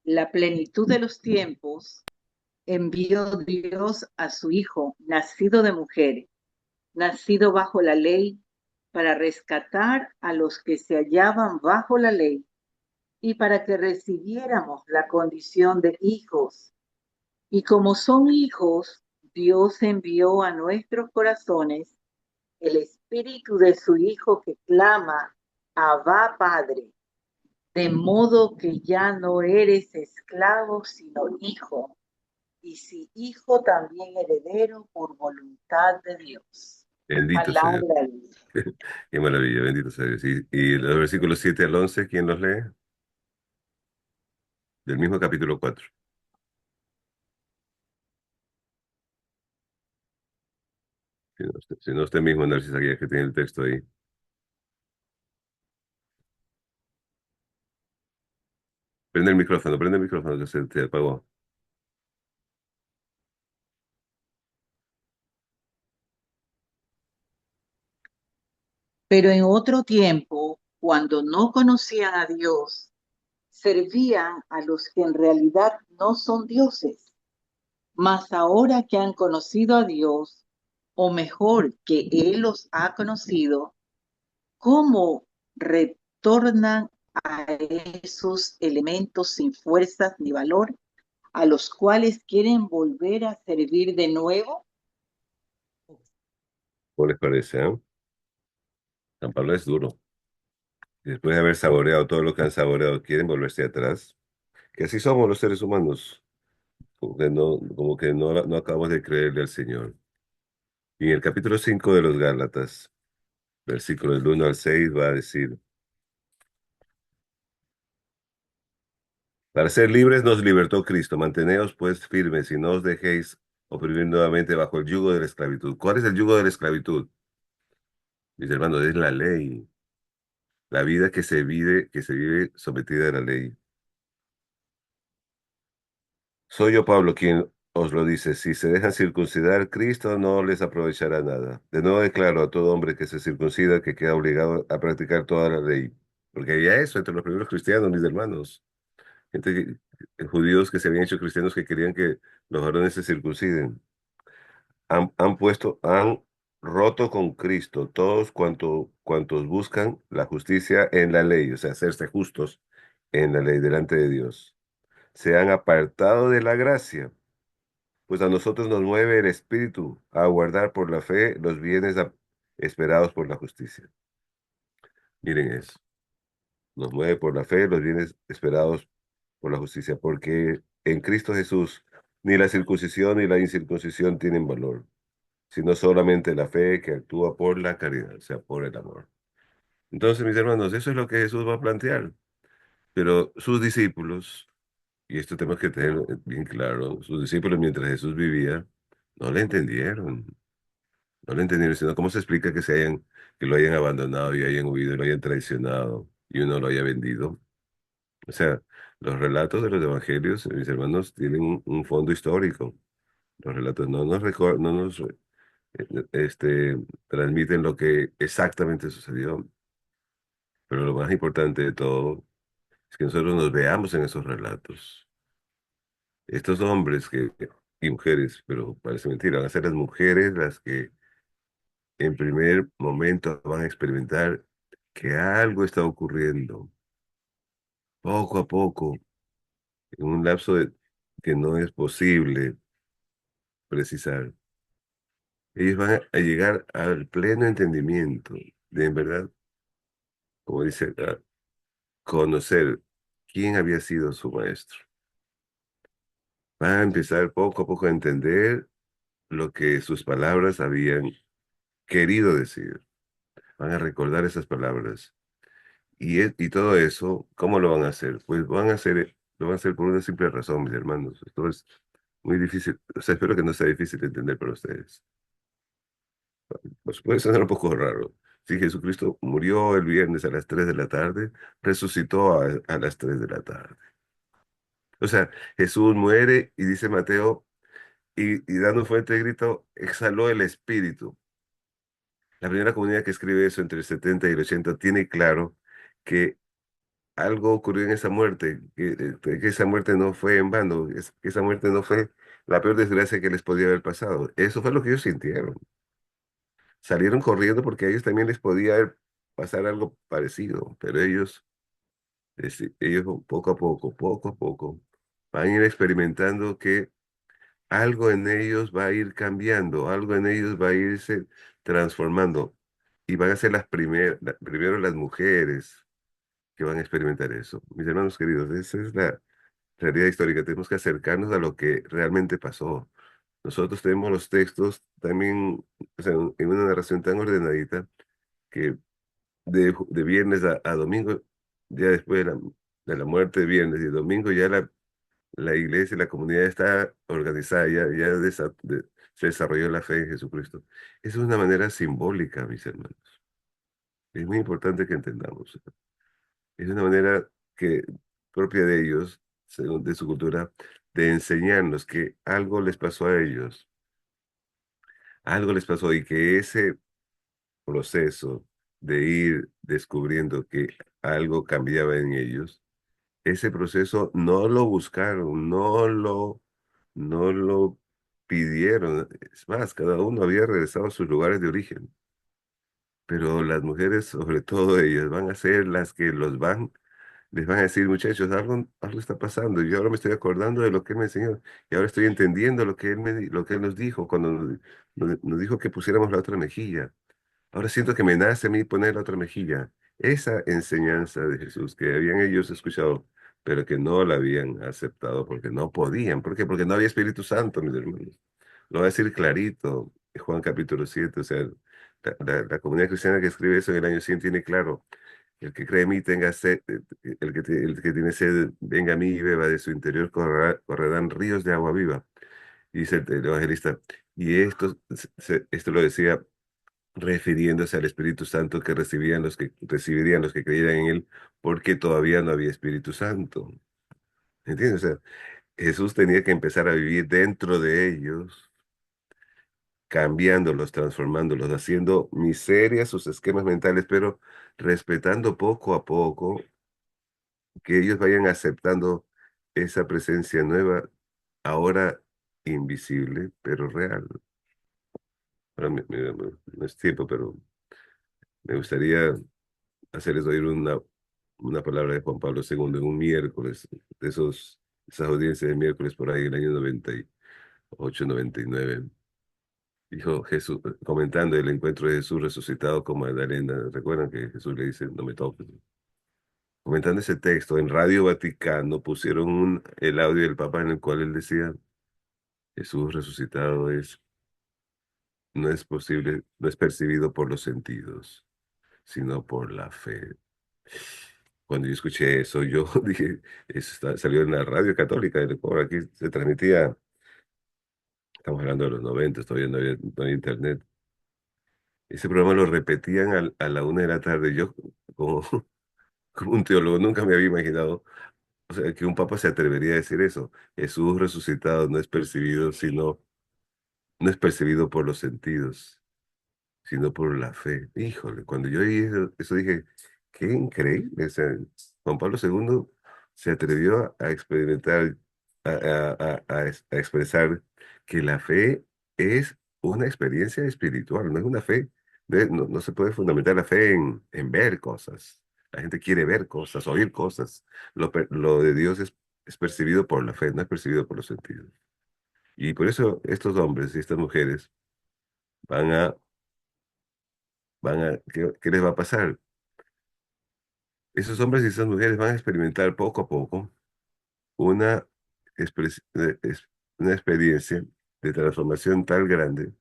la plenitud de los tiempos, envió Dios a su Hijo, nacido de mujer, nacido bajo la ley, para rescatar a los que se hallaban bajo la ley y para que recibiéramos la condición de hijos. Y como son hijos, Dios envió a nuestros corazones el espíritu de su Hijo que clama, Abba Padre, de modo que ya no eres esclavo, sino hijo, y si hijo también heredero por voluntad de Dios. Bendito sea Dios. Palabra de Dios. Qué maravilla, bendito sea Dios. Y los versículos 7 al 11, ¿quién los lee? Del mismo capítulo 4. Si no usted mismo, Narcisa, Guía, que tiene el texto ahí. Prende el micrófono que se te apagó. Pero en otro tiempo, cuando no conocían a Dios, servían a los que en realidad no son dioses. Mas ahora que han conocido a Dios, o mejor, que Él los ha conocido, ¿cómo retornan a esos elementos sin fuerzas ni valor, a los cuales quieren volver a servir de nuevo? ¿Cómo les parece, San Pablo es duro. Después de haber saboreado todo lo que han saboreado, quieren volverse atrás. Que así somos los seres humanos. Como que no acabamos de creerle al Señor. Y en el capítulo 5 de los Gálatas, versículos del 1 al 6, va a decir: Para ser libres nos libertó Cristo. Manteneos pues firmes y no os dejéis oprimir nuevamente bajo el yugo de la esclavitud. ¿Cuál es el yugo de la esclavitud? Mis hermanos, es la ley. La vida que se vive sometida a la ley. Soy yo, Pablo, quien os lo dice. Si se dejan circuncidar, Cristo no les aprovechará nada. De nuevo declaro a todo hombre que se circuncida que queda obligado a practicar toda la ley. Porque había eso entre los primeros cristianos, mis hermanos. Judíos que se habían hecho cristianos que querían que los varones se circunciden. Han roto con Cristo todos cuantos buscan la justicia en la ley, o sea, hacerse justos en la ley delante de Dios. Se han apartado de la gracia, pues a nosotros nos mueve el Espíritu a guardar por la fe los bienes esperados por la justicia. Miren eso, nos mueve por la fe los bienes esperados por la justicia, porque en Cristo Jesús ni la circuncisión ni la incircuncisión tienen valor, sino solamente la fe que actúa por la caridad, o sea, por el amor. Entonces, mis hermanos, eso es lo que Jesús va a plantear. Pero sus discípulos, y esto tenemos que tener bien claro, sus discípulos mientras Jesús vivía, no le entendieron, no le entendieron, sino cómo se explica que lo hayan abandonado y hayan huido, y lo hayan traicionado y uno lo haya vendido. O sea, los relatos de los evangelios, mis hermanos, tienen un fondo histórico. Los relatos no nos transmiten lo que exactamente sucedió. Pero lo más importante de todo es que nosotros nos veamos en esos relatos. Estos hombres y mujeres, pero parece mentira, van a ser las mujeres las que en primer momento van a experimentar que algo está ocurriendo, poco a poco, en un lapso que no es posible precisar. Ellos van a llegar al pleno entendimiento de, en verdad, como dice acá, conocer quién había sido su maestro. Van a empezar poco a poco a entender lo que sus palabras habían querido decir. Van a recordar esas palabras. Y todo eso, ¿cómo lo van a hacer? Pues lo van a hacer por una simple razón, mis hermanos. Esto es muy difícil. O sea, espero que no sea difícil de entender para ustedes. Pues puede sonar un poco raro. Si Jesucristo murió el viernes a las 3 de la tarde, resucitó a las 3 de la tarde. O sea, Jesús muere y dice Mateo, y dando un fuerte grito, exhaló el espíritu. La primera comunidad que escribe eso entre el 70 y el 80 tiene claro que algo ocurrió en esa muerte, que esa muerte no fue en vano, que esa muerte no fue la peor desgracia que les podía haber pasado. Eso fue lo que ellos sintieron. Salieron corriendo porque a ellos también les podía pasar algo parecido, pero ellos poco a poco, van a ir experimentando que algo en ellos va a ir cambiando, algo en ellos va a irse transformando. Y van a ser primero las mujeres que van a experimentar eso. Mis hermanos queridos, esa es la realidad histórica. Tenemos que acercarnos a lo que realmente pasó. Nosotros tenemos los textos también, o sea, en una narración tan ordenadita que de viernes a domingo, ya después de la muerte de viernes y domingo, ya la iglesia y la comunidad está organizada, se desarrolló la fe en Jesucristo. Eso es una manera simbólica, mis hermanos. Es muy importante que entendamos. Es una manera que propia de ellos, según de su cultura, de enseñarnos que algo les pasó a ellos, algo les pasó y que ese proceso de ir descubriendo que algo cambiaba en ellos, ese proceso no lo buscaron, no lo pidieron. Es más, cada uno había regresado a sus lugares de origen. Pero las mujeres, sobre todo ellas, van a ser las que les van a decir, muchachos, algo está pasando. Yo ahora me estoy acordando de lo que él me enseñó y ahora estoy entendiendo lo que él nos dijo cuando nos dijo que pusiéramos la otra mejilla. Ahora siento que me nace a mí poner la otra mejilla. Esa enseñanza de Jesús que habían ellos escuchado, pero que no la habían aceptado porque no podían. ¿Por qué? Porque no había Espíritu Santo, mis hermanos. Lo va a decir clarito, en Juan capítulo 7. O sea, la comunidad cristiana que escribe eso en el año 100 tiene claro. El que cree en mí tenga sed, el que tiene sed, venga a mí y beba, de su interior correrán ríos de agua viva. Y dice el evangelista. Y esto lo decía refiriéndose al Espíritu Santo que recibirían los que creyeran en él, porque todavía no había Espíritu Santo. ¿Entiendes? O sea, Jesús tenía que empezar a vivir dentro de ellos, cambiándolos, transformándolos, haciendo miseria sus esquemas mentales, pero respetando poco a poco que ellos vayan aceptando esa presencia nueva, ahora invisible, pero real. Ahora no es tiempo, pero me gustaría hacerles oír una palabra de Juan Pablo II en un miércoles, esas audiencias de miércoles por ahí en el año 98, 99. Dijo Jesús, comentando el encuentro de Jesús resucitado con Magdalena. ¿Recuerdan que Jesús le dice, no me toques? Comentando ese texto, en Radio Vaticano pusieron el audio del Papa en el cual él decía, Jesús resucitado no es posible, no es percibido por los sentidos, sino por la fe. Cuando yo escuché eso, yo dije, salió en la radio católica del Ecuador, aquí se transmitía, estamos hablando de los 90, todavía no había internet. Ese programa lo repetían a la 1 de la tarde. Yo, como, como un teólogo, nunca me había imaginado, o sea, que un papa se atrevería a decir eso. Jesús resucitado no es percibido por los sentidos, sino por la fe. Híjole, cuando yo oí eso dije, qué increíble. O sea, Juan Pablo II se atrevió a experimentar, a expresar que la fe es una experiencia espiritual, no es una fe No se puede fundamentar la fe en ver cosas. La gente quiere ver cosas, oír cosas. Lo de Dios es percibido por la fe, no es percibido por los sentidos. Y por eso estos hombres y estas mujeres van a, ¿qué les va a pasar? Esos hombres y esas mujeres van a experimentar poco a poco una, una experiencia de transformación tan grande,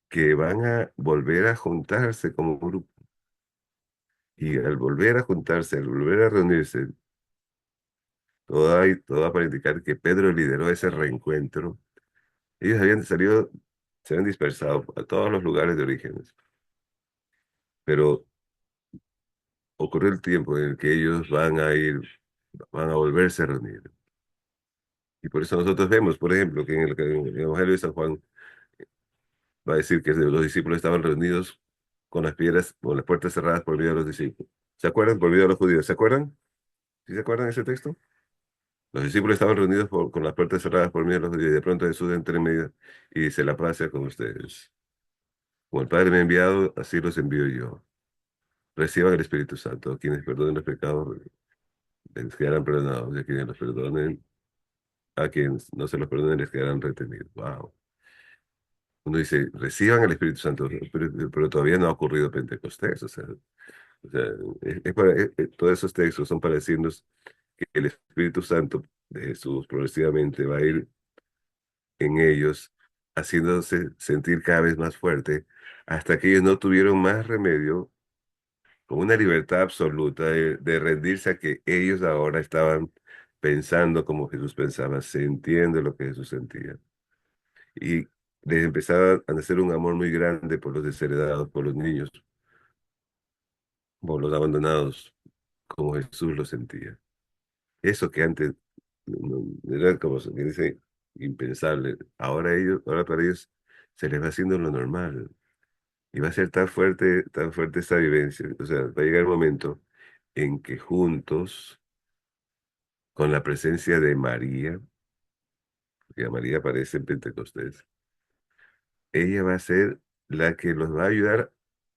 que van a volver a juntarse como grupo. Y al volver a juntarse, al volver a reunirse, todo para indicar que Pedro lideró ese reencuentro. Ellos habían salido, se habían dispersado a todos los lugares de orígenes, pero ocurrió el tiempo en el que ellos van a volverse a reunir. Y por eso nosotros vemos, por ejemplo, que en el Evangelio de San Juan va a decir que los discípulos estaban reunidos con las piedras, con las puertas cerradas por miedo a los discípulos. ¿Se acuerdan? Por miedo a los judíos. ¿Se acuerdan? ¿Sí se acuerdan de ese texto? Los discípulos estaban reunidos con las puertas cerradas por miedo a los judíos. Y de pronto Jesús entra en medio y dice: la paz sea con ustedes. Como el Padre me ha enviado, así los envío yo. Reciban el Espíritu Santo. Quienes perdonen los pecados, les quedarán perdonados. Y a quienes los perdonen, a quienes no se los perdonen, les quedarán retenidos. Wow. Uno dice, reciban el Espíritu Santo, pero todavía no ha ocurrido Pentecostés. O sea, todos esos textos son para decirnos que el Espíritu Santo de Jesús progresivamente va a ir en ellos, haciéndose sentir cada vez más fuerte, hasta que ellos no tuvieron más remedio, con una libertad absoluta de rendirse a que ellos ahora estaban pensando como Jesús pensaba, sintiendo lo que Jesús sentía. Y les empezaba a nacer un amor muy grande por los desheredados, por los niños, por los abandonados, como Jesús lo sentía. Eso que antes era como se dice impensable, ahora para ellos se les va haciendo lo normal. Y va a ser tan fuerte esta vivencia. O sea, va a llegar el momento en que juntos, con la presencia de María, que María aparece en Pentecostés, ella va a ser la que los va a ayudar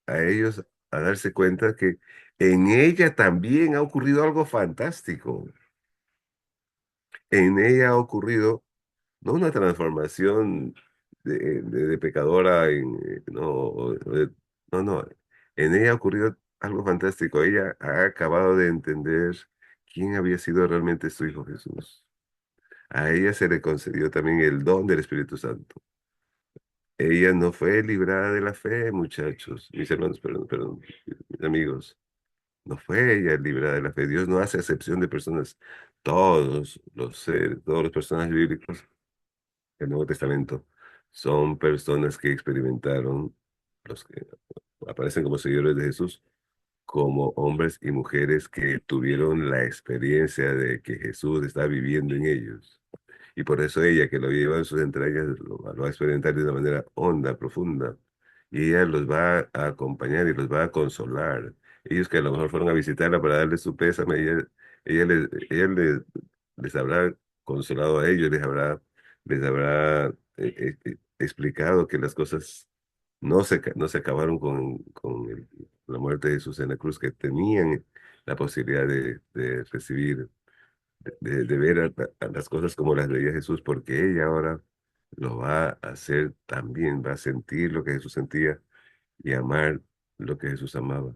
a ellos a darse cuenta que en ella también ha ocurrido algo fantástico. En ella ha ocurrido no una transformación de pecadora no, no, no. En ella ha ocurrido algo fantástico. Ella ha acabado de entender quién había sido realmente su Hijo Jesús. A ella se le concedió también el don del Espíritu Santo. Ella no fue librada de la fe, muchachos, mis hermanos, perdón, mis amigos. No fue ella librada de la fe. Dios no hace excepción de personas. Todos los personajes bíblicos del Nuevo Testamento son personas que experimentaron, los que aparecen como seguidores de Jesús, como hombres y mujeres que tuvieron la experiencia de que Jesús está viviendo en ellos. Y por eso ella, que lo lleva en sus entrañas, lo va a experimentar de una manera honda, profunda. Y ella los va a acompañar y los va a consolar. Ellos que a lo mejor fueron a visitarla para darle su pésame, ella les habrá consolado a ellos, les habrá explicado que las cosas no se acabaron con la muerte de Jesús en la cruz, que tenían la posibilidad de recibir de ver a las cosas como las veía Jesús, porque ella ahora lo va a hacer también, va a sentir lo que Jesús sentía y amar lo que Jesús amaba.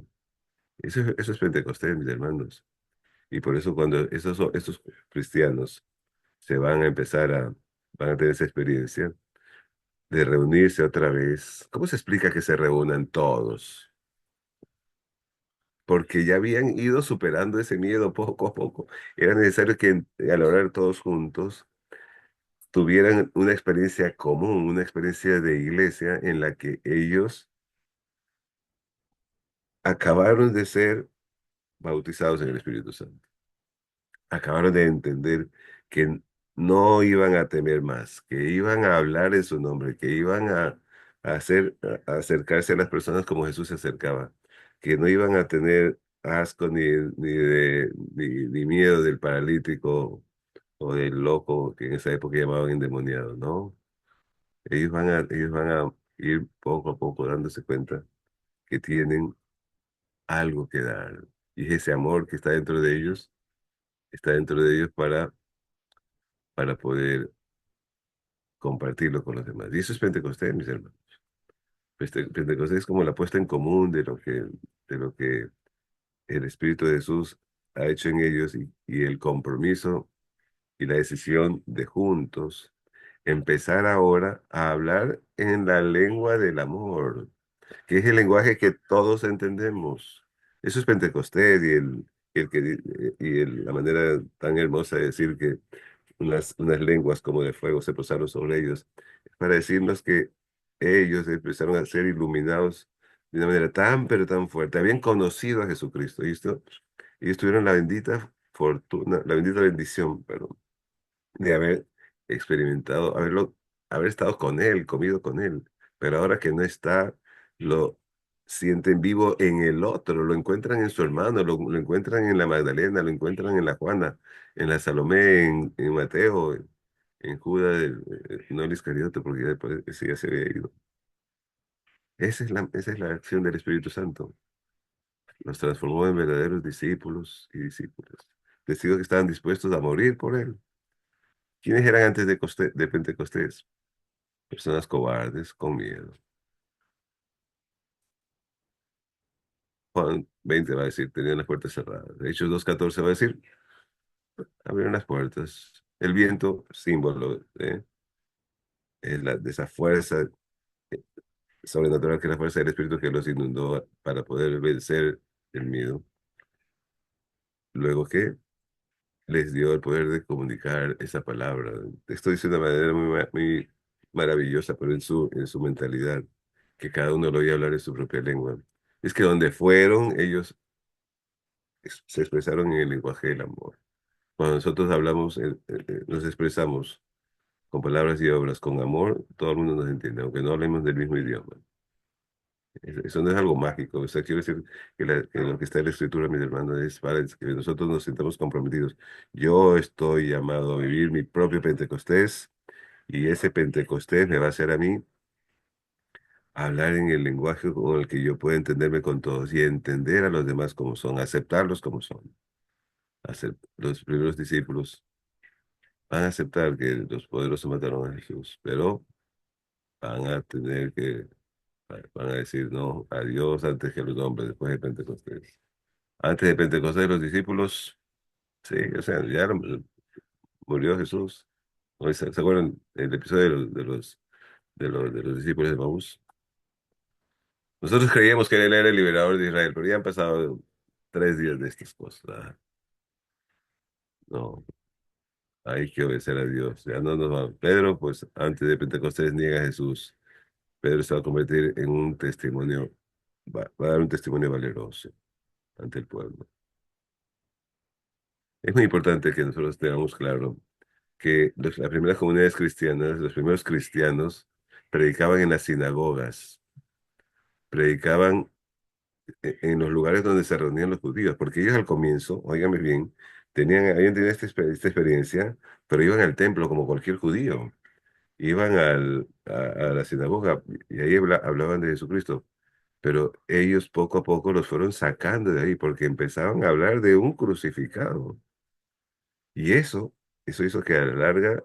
Eso es Pentecostés, mis hermanos. Y por eso cuando estos cristianos van a tener esa experiencia de reunirse otra vez, ¿cómo se explica que se reúnan todos? Porque ya habían ido superando ese miedo poco a poco. Era necesario que al orar todos juntos, tuvieran una experiencia común, una experiencia de iglesia en la que ellos acabaron de ser bautizados en el Espíritu Santo. Acabaron de entender que no iban a temer más, que iban a hablar en su nombre, que iban a acercarse a las personas como Jesús se acercaba, que no iban a tener asco ni miedo del paralítico o del loco que en esa época llamaban endemoniado, ¿no? Ellos van a ir poco a poco dándose cuenta que tienen algo que dar. Y ese amor que está dentro de ellos para poder compartirlo con los demás. Y eso es Pentecostés, mis hermanos. Pentecostés es como la puesta en común de lo que el Espíritu de Jesús ha hecho en ellos y el compromiso y la decisión de juntos empezar ahora a hablar en la lengua del amor, que es el lenguaje que todos entendemos. Eso es Pentecostés la manera tan hermosa de decir que unas lenguas como de fuego se posaron sobre ellos, para decirnos que ellos empezaron a ser iluminados de una manera tan, pero tan fuerte. Habían conocido a Jesucristo, y tuvieron la bendita fortuna, la bendita bendición, perdón, de haber experimentado, haber estado con Él, comido con Él. Pero ahora que no está, lo sienten vivo en el otro, lo encuentran en su hermano, lo encuentran en la Magdalena, lo encuentran en la Juana, en la Salomé, en Mateo, en Judas, no el Iscariote, porque ya después ese ya se había ido. Esa es la acción del Espíritu Santo. Los transformó en verdaderos discípulos y discípulas. Testigos que estaban dispuestos a morir por Él. ¿Quiénes eran antes de Pentecostés? Personas cobardes, con miedo. Juan 20 va a decir, tenían las puertas cerradas. Hechos 2:14 va a decir, abrieron las puertas. El viento, símbolo de esa fuerza sobrenatural, que es la fuerza del Espíritu que los inundó para poder vencer el miedo. Luego que les dio el poder de comunicar esa palabra. Esto dice de una manera muy maravillosa, pero en su mentalidad, que cada uno lo oía hablar en su propia lengua. Es que donde fueron, ellos se expresaron en el lenguaje del amor. Cuando nosotros hablamos, nos expresamos con palabras y obras, con amor, todo el mundo nos entiende, aunque no hablemos del mismo idioma. Eso no es algo mágico. O sea, quiero decir que lo que está en la Escritura, mis hermanos, es para que nosotros nos sintamos comprometidos. Yo estoy llamado a vivir mi propio Pentecostés, y ese Pentecostés me va a hacer a mí hablar en el lenguaje con el que yo pueda entenderme con todos y entender a los demás como son, aceptarlos como son. Los primeros discípulos van a aceptar que los poderosos mataron a Jesús, pero van a tener que, van a decir no a Dios antes que a los hombres después de Pentecostés. Antes de Pentecostés los discípulos, sí, o sea, murió Jesús. ¿No? ¿Se acuerdan el episodio de los discípulos de Maús? Nosotros creíamos que él era el liberador de Israel, pero ya han pasado 3 días de estas cosas. No, hay que obedecer a Dios. Ya no nos vamos. Pedro, pues antes de Pentecostés niega a Jesús. Pedro se va a convertir en un testimonio, va a dar un testimonio valeroso ante el pueblo. Es muy importante que nosotros tengamos claro que las primeras comunidades cristianas, los primeros cristianos, predicaban en las sinagogas, predicaban en los lugares donde se reunían los judíos, porque ellos al comienzo, óigame bien, habían tenido esta experiencia, pero iban al templo como cualquier judío, iban a la sinagoga y ahí hablaban de Jesucristo. Pero ellos poco a poco los fueron sacando de ahí porque empezaban a hablar de un crucificado. Y eso hizo que a la larga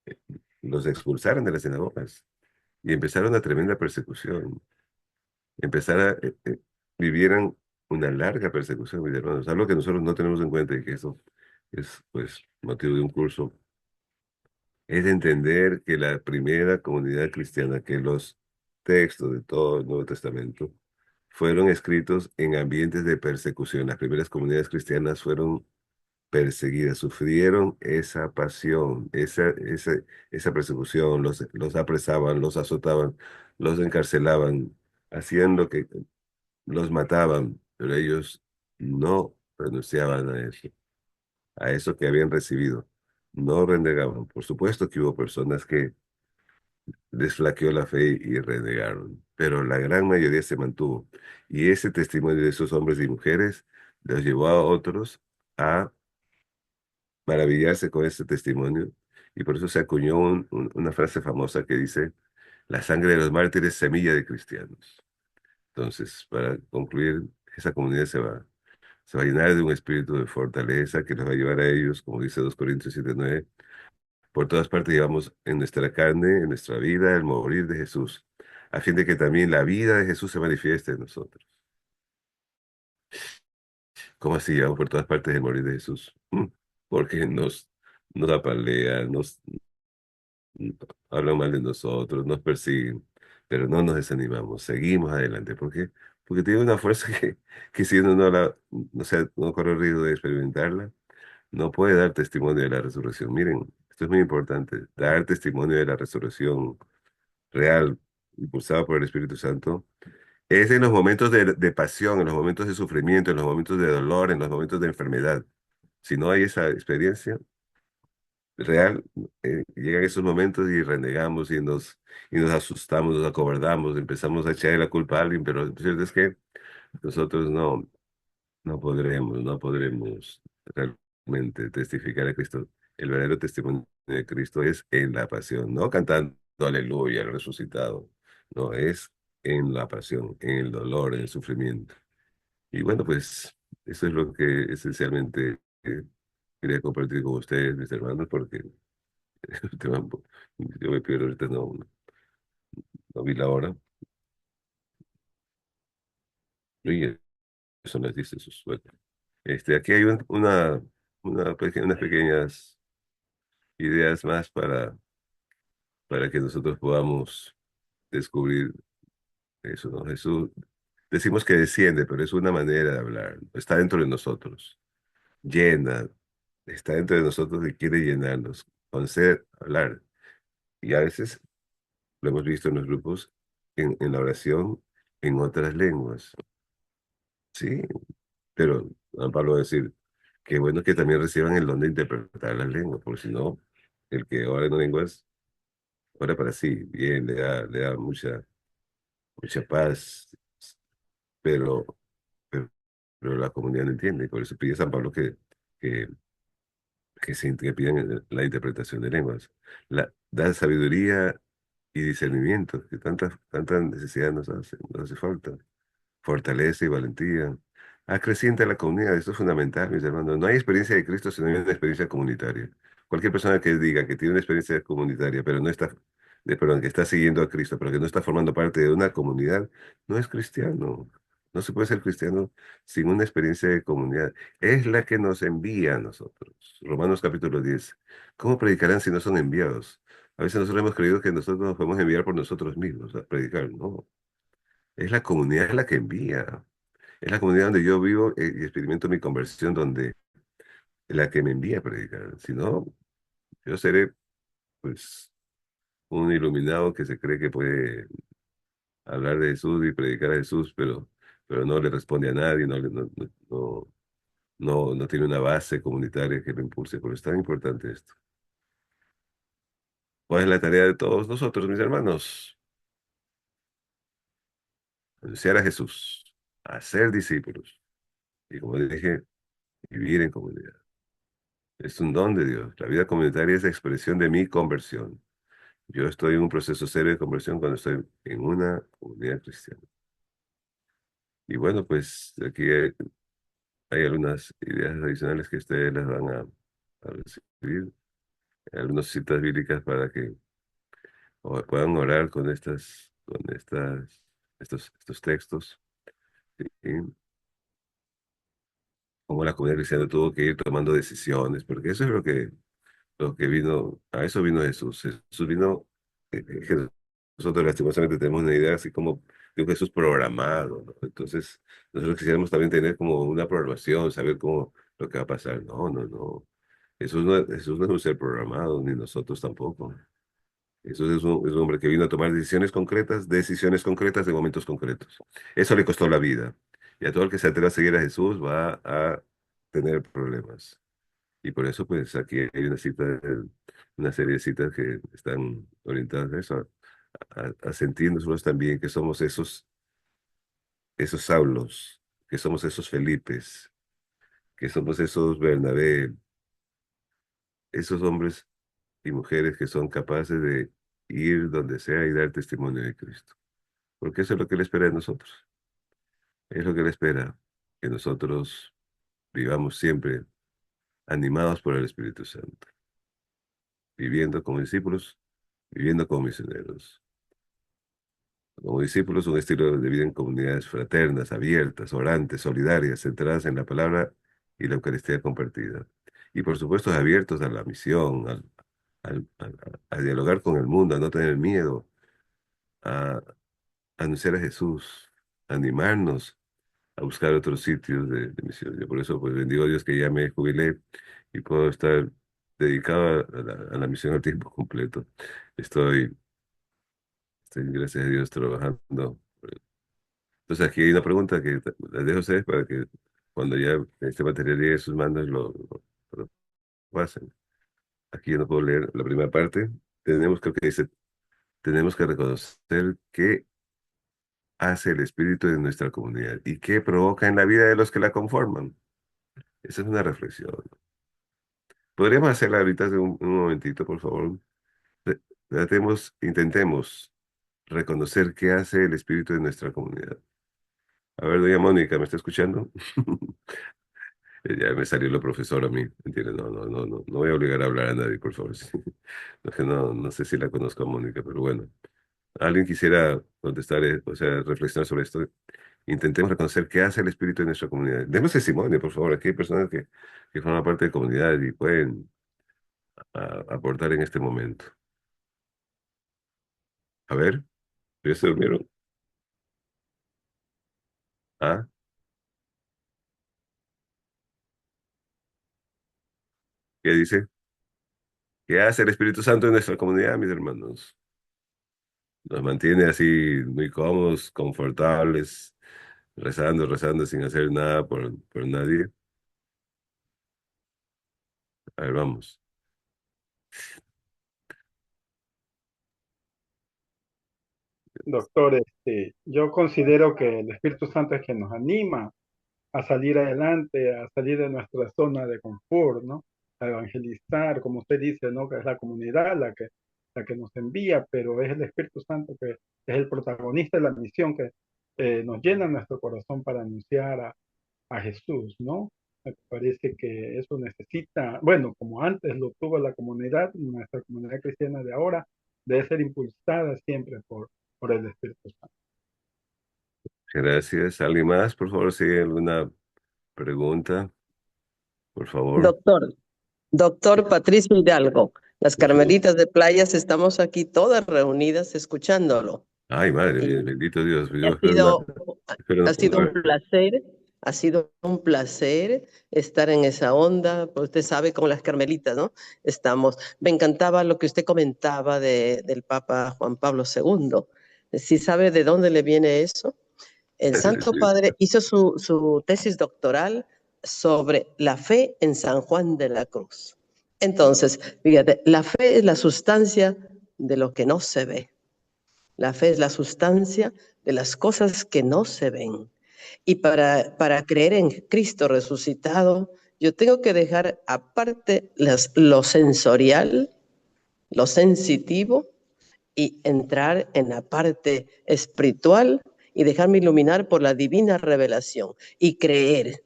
eh, los expulsaran de las sinagogas y empezaron una tremenda persecución. Vivieran una larga persecución, mis hermanos. Algo que nosotros no tenemos en cuenta y que eso es pues motivo de un curso, es entender que la primera comunidad cristiana, que los textos de todo el Nuevo Testamento fueron escritos en ambientes de persecución. Las primeras comunidades cristianas fueron perseguidas, sufrieron esa pasión, esa persecución, los apresaban, los azotaban, los encarcelaban, hacían lo que los mataban, pero ellos no renunciaban a eso que habían recibido, no renegaban. Por supuesto que hubo personas que les flaqueó la fe y renegaron, pero la gran mayoría se mantuvo. Y ese testimonio de esos hombres y mujeres los llevó a otros a maravillarse con ese testimonio. Y por eso se acuñó una frase famosa que dice La sangre de los mártires, semilla de cristianos. Entonces, para concluir, esa comunidad se va a llenar de un espíritu de fortaleza que nos va a llevar a ellos, como dice 2 Corintios 7:9. Por todas partes llevamos en nuestra carne, en nuestra vida, el morir de Jesús, a fin de que también la vida de Jesús se manifieste en nosotros. ¿Cómo así llevamos por todas partes el morir de Jesús? Porque nos apalean, nos hablan mal de nosotros, nos persiguen, pero no nos desanimamos, seguimos adelante. ¿Por qué? Porque tiene una fuerza que si uno no corre el riesgo de experimentarla, no puede dar testimonio de la resurrección. Miren, esto es muy importante, dar testimonio de la resurrección real, impulsado por el Espíritu Santo, es en los momentos de pasión, en los momentos de sufrimiento, en los momentos de dolor, en los momentos de enfermedad. Si no hay esa experiencia real, llegan esos momentos y renegamos y nos asustamos, nos acobardamos, empezamos a echarle la culpa a alguien, pero lo cierto es que nosotros no podremos realmente testificar a Cristo. El verdadero testimonio de Cristo es en la pasión, no cantando aleluya, el resucitado, no, es en la pasión, en el dolor, en el sufrimiento. Y bueno, pues eso es lo que esencialmente quería compartir con ustedes, mis hermanos, porque el tema, yo me pierdo ahorita, no vi la hora. Y eso nos dice su suerte. Aquí hay unas pequeñas ideas más para que nosotros podamos descubrir eso, ¿no? Jesús, decimos que desciende, pero es una manera de hablar. Está dentro de nosotros, llena, está dentro de nosotros y quiere llenarnos, con ser, hablar. Y a veces lo hemos visto en los grupos, en la oración, en otras lenguas. Sí, pero San Pablo va a decir, qué bueno que también reciban el don de interpretar las lenguas, porque si no, el que ora en lenguas, ora para sí, bien, le da mucha paz, pero, pero la comunidad no entiende. Por eso pide San Pablo que, que pidan la interpretación de lenguas. Da sabiduría y discernimiento, que tanta necesidad nos hace falta. Fortaleza y valentía. Acrecienta la comunidad, esto es fundamental, mis hermanos. No hay experiencia de Cristo si no hay una experiencia comunitaria. Cualquier persona que diga que tiene una experiencia comunitaria, pero no está, perdón, que está siguiendo a Cristo, pero que no está formando parte de una comunidad, no es cristiano. No se puede ser cristiano sin una experiencia de comunidad. Es la que nos envía a nosotros. Romanos capítulo 10. ¿Cómo predicarán si no son enviados? A veces nosotros hemos creído que nosotros nos podemos enviar por nosotros mismos a predicar. No, es la comunidad la que envía. Es la comunidad donde yo vivo y experimento mi conversión, donde la que me envía a predicar. Si no, yo seré pues un iluminado que se cree que puede hablar de Jesús y predicar a Jesús, pero no le responde a nadie, no tiene una base comunitaria que lo impulse. Por eso es tan importante esto. ¿Cuál es la tarea de todos nosotros, mis hermanos? Anunciar a Jesús, hacer discípulos y, como dije, vivir en comunidad. Es un don de Dios. La vida comunitaria es la expresión de mi conversión. Yo estoy en un proceso serio de conversión cuando estoy en una comunidad cristiana. Y bueno, pues aquí hay algunas ideas adicionales que ustedes las van a recibir, algunas citas bíblicas para que puedan orar con estos textos. ¿Sí? Como la comunidad cristiana tuvo que ir tomando decisiones, porque eso es lo que vino, a eso vino Jesús. Jesús vino, que nosotros lastimosamente tenemos una idea así como de un Jesús programado, ¿no? Entonces, nosotros quisiéramos también tener como una programación, saber cómo lo que va a pasar. No, no, no. Jesús no es un ser programado, ni nosotros tampoco. Jesús es un hombre que vino a tomar decisiones concretas de momentos concretos. Eso le costó la vida. Y a todo el que se atreva a seguir a Jesús va a tener problemas. Y por eso, pues, aquí hay una serie de citas que están orientadas a eso, a sentir nosotros también que somos esos Saulos, que somos esos Felipes, que somos esos Bernabé, esos hombres y mujeres que son capaces de ir donde sea y dar testimonio de Cristo. Porque eso es lo que Él espera de nosotros. Es lo que Él espera, que nosotros vivamos siempre animados por el Espíritu Santo, viviendo como discípulos, viviendo como misioneros. Como discípulos, un estilo de vida en comunidades fraternas, abiertas, orantes, solidarias, centradas en la palabra y la Eucaristía compartida. Y por supuesto, abiertos a la misión, a dialogar con el mundo, a no tener miedo, a anunciar a Jesús, a animarnos a buscar otros sitios de misión. Yo por eso pues bendigo a Dios que ya me jubilé y puedo estar dedicado a la misión a tiempo completo. Estoy, gracias a Dios, trabajando. Entonces aquí hay una pregunta que les dejo a ustedes para que cuando ya este material llegue a sus manos lo pasen. Aquí yo no puedo leer la primera parte. Creo que dice, tenemos que reconocer qué hace el espíritu de nuestra comunidad y qué provoca en la vida de los que la conforman. Esa es una reflexión. ¿Podríamos hacerla ahorita de un momentito, por favor? Tra- Intentemos reconocer qué hace el espíritu de nuestra comunidad. A ver, doña Mónica, ¿me está escuchando? Ya me salió lo profesor a mí, ¿entiendes? No voy a obligar a hablar a nadie, por favor. Sí. No, que no sé si la conozco a Mónica, pero bueno. ¿Alguien quisiera contestar, o sea, reflexionar sobre esto? Intentemos reconocer qué hace el espíritu de nuestra comunidad. Demos testimonio, por favor. Aquí hay personas que forman parte de comunidad y pueden aportar en este momento. A ver, ¿ya se durmieron? ¿Ah? ¿Qué dice? ¿Qué hace el Espíritu Santo en nuestra comunidad, mis hermanos? Nos mantiene así muy cómodos, confortables, rezando sin hacer nada por nadie. A ver, vamos. Doctor, yo considero que el Espíritu Santo es quien nos anima a salir adelante, a salir de nuestra zona de confort, ¿no? A evangelizar, como usted dice, ¿no? Que es la comunidad la que nos envía, pero es el Espíritu Santo que es el protagonista de la misión que nos llena nuestro corazón para anunciar a Jesús, ¿no? Me parece que eso necesita, bueno, como antes lo tuvo la comunidad, nuestra comunidad cristiana de ahora, debe ser impulsada siempre por el Espíritu Santo. Gracias. ¿Alguien más, por favor, si hay alguna pregunta? Por favor. Doctor Patricio Hidalgo, las Por favor. Carmelitas de Playas estamos aquí todas reunidas escuchándolo. Ay, madre mía, Y bendito Dios. Yo ha sido, espero ha sido un no- placer, ha sido un placer estar en esa onda. Pues usted sabe, con las Carmelitas, ¿no? Estamos. Me encantaba lo que usted comentaba del Papa Juan Pablo II. ¿Sí sabe de dónde le viene eso? El Santo Padre hizo su tesis doctoral sobre la fe en San Juan de la Cruz. Entonces, fíjate, la fe es la sustancia de lo que no se ve. La fe es la sustancia de las cosas que no se ven. Y para creer en Cristo resucitado, yo tengo que dejar aparte lo sensorial, lo sensitivo, y entrar en la parte espiritual y dejarme iluminar por la divina revelación y creer,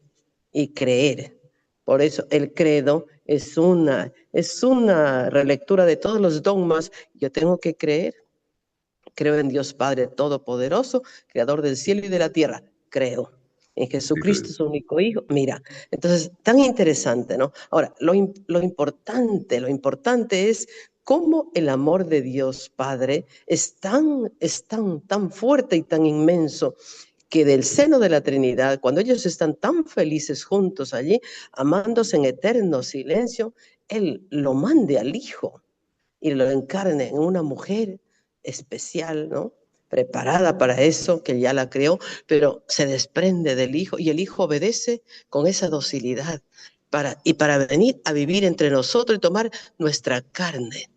y creer. Por eso el credo es una relectura de todos los dogmas. Yo tengo que creer. Creo en Dios Padre Todopoderoso, Creador del cielo y de la tierra. Creo. En Jesucristo, su único Hijo. Mira, entonces, tan interesante, ¿no? Ahora, lo importante es cómo el amor de Dios Padre es tan fuerte y tan inmenso que del seno de la Trinidad, cuando ellos están tan felices juntos allí, amándose en eterno silencio, Él lo mande al Hijo y lo encarne en una mujer especial, ¿no? Preparada para eso, que ya la creó, pero se desprende del Hijo y el Hijo obedece con esa docilidad para venir a vivir entre nosotros y tomar nuestra carne.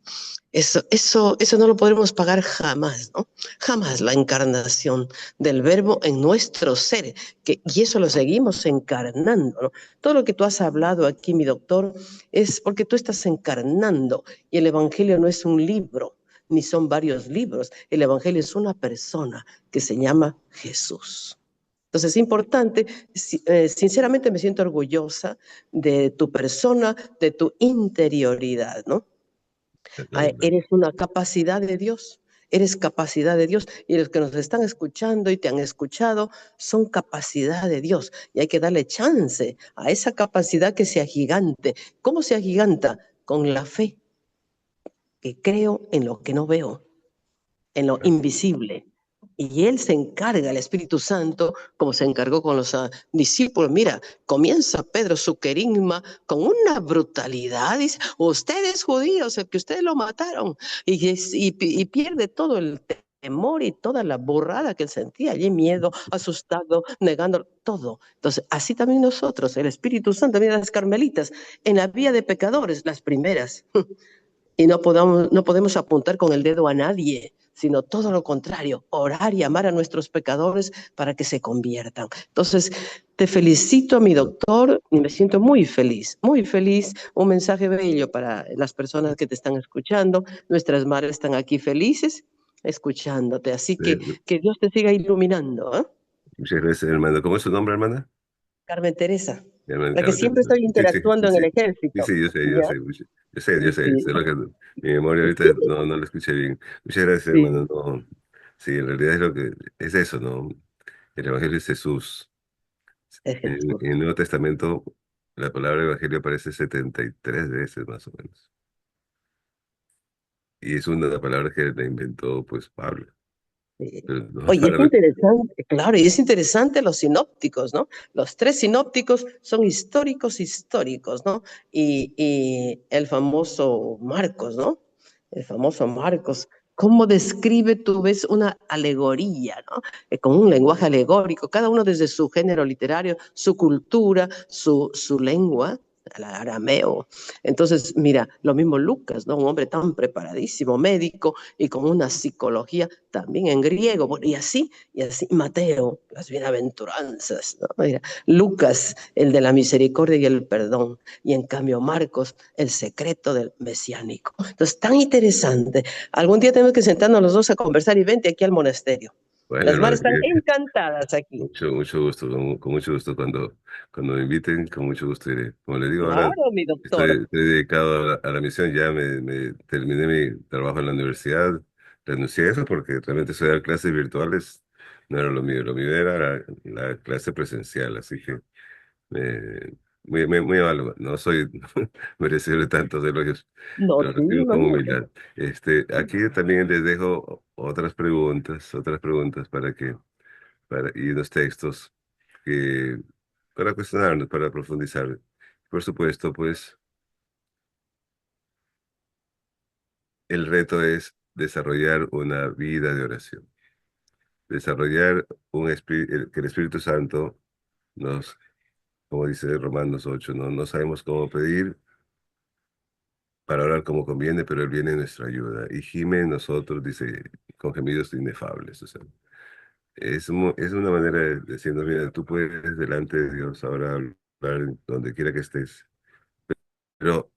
Eso no lo podremos pagar jamás, ¿no? Jamás la encarnación del Verbo en nuestro ser, y eso lo seguimos encarnando, ¿no? Todo lo que tú has hablado aquí, mi doctor, es porque tú estás encarnando, y el Evangelio no es un libro, ni son varios libros. El Evangelio es una persona que se llama Jesús. Entonces es importante, sinceramente me siento orgullosa de tu persona, de tu interioridad, ¿no? Eres una capacidad de Dios, eres capacidad de Dios, y los que nos están escuchando y te han escuchado son capacidad de Dios, y hay que darle chance a esa capacidad que se agigante. ¿Cómo se agiganta? Con la fe, que creo en lo que no veo, en lo invisible. Y Él se encarga, el Espíritu Santo, como se encargó con los discípulos. Mira, comienza Pedro su querigma con una brutalidad. Dice, ustedes judíos, el que ustedes lo mataron. Y pierde todo el temor y toda la borrada que él sentía allí, miedo, asustado, negando todo. Entonces, así también nosotros, el Espíritu Santo, mira las carmelitas, en la vía de pecadores, las primeras. Y no podemos apuntar con el dedo a nadie, sino todo lo contrario, orar y amar a nuestros pecadores para que se conviertan. Entonces, te felicito a mi doctor y me siento muy feliz, muy feliz. Un mensaje bello para las personas que te están escuchando. Nuestras madres están aquí felices escuchándote, así que Dios te siga iluminando, ¿eh? Muchas gracias, hermano. ¿Cómo es su nombre, hermana? Carmen Teresa, Carmen, la que siempre estoy sí, sí, interactuando en sí, el sí, ejército. sí, yo sé, yo ¿Ya? sé, yo sé, Sí, sé lo que mi memoria ahorita no lo escuché bien. Muchas gracias, sí, hermano. No, sí, en realidad es eso, ¿no? El Evangelio es Jesús. es Jesús. En el Nuevo Testamento, la palabra Evangelio aparece 73 veces más o menos. Y es una palabra que la inventó, pues, Pablo. Pero no es Oye, para es interesante, claro, y es interesante los sinópticos, ¿no? Los tres sinópticos son históricos, ¿no? Y el famoso Marcos, ¿no? El famoso Marcos, ¿cómo describe, tú ves, una alegoría, ¿no? Con un lenguaje alegórico, cada uno desde su género literario, su cultura, su lengua, el arameo. Entonces, mira, lo mismo Lucas, ¿no? Un hombre tan preparadísimo, médico, y con una psicología también en griego, bueno, y así, Mateo, las bienaventuranzas, ¿no? Mira, Lucas, el de la misericordia y el perdón, y en cambio Marcos, el secreto del mesiánico. Entonces, tan interesante. Algún día tenemos que sentarnos los dos a conversar y vente aquí al monasterio. bueno, Las hermano, madres están encantadas aquí. mucho gusto, con mucho gusto. Cuando me inviten, con mucho gusto iré. Como le digo, ahora Claro, mi doctor. estoy dedicado a la misión. Ya me terminé mi trabajo en la universidad. Renuncié a eso porque realmente eso de dar clases virtuales no era lo mío. Lo mío era la clase presencial. Así que muy amable. No soy merecedor de tantos elogios, No, pero lo sí, recibo con imagínate. humildad. Aquí también les dejo otras preguntas y unos textos que, para cuestionarnos, para profundizar. Por supuesto, pues el reto es desarrollar una vida de oración, desarrollar que el Espíritu Santo nos, como dice Romanos 8, no sabemos cómo pedir para orar como conviene, pero Él viene en nuestra ayuda y gime en nosotros, dice, con gemidos inefables. O sea, es una manera de decirnos, mira, tú puedes delante de Dios ahora hablar donde quiera que estés, pero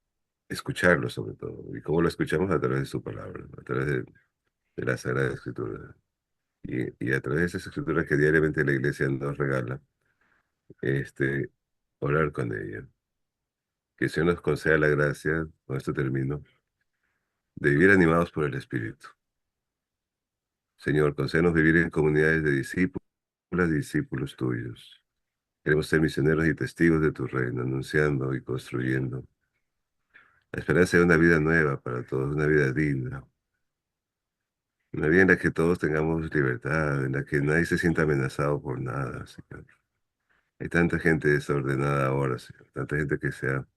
escucharlo sobre todo. ¿Y cómo lo escuchamos? A través de su palabra, ¿no? A través de la Sagrada Escritura. Y a través de esa escritura que diariamente la iglesia nos regala, este, orar con ella. Que el Señor nos conceda la gracia, con esto termino, de vivir animados por el Espíritu. Señor, concédenos vivir en comunidades de discípulos y discípulos tuyos. Queremos ser misioneros y testigos de tu reino, anunciando y construyendo la esperanza de una vida nueva para todos, una vida digna. Una vida en la que todos tengamos libertad, en la que nadie se sienta amenazado por nada, Señor. Hay tanta gente desordenada ahora, Señor. Tanta gente que se ha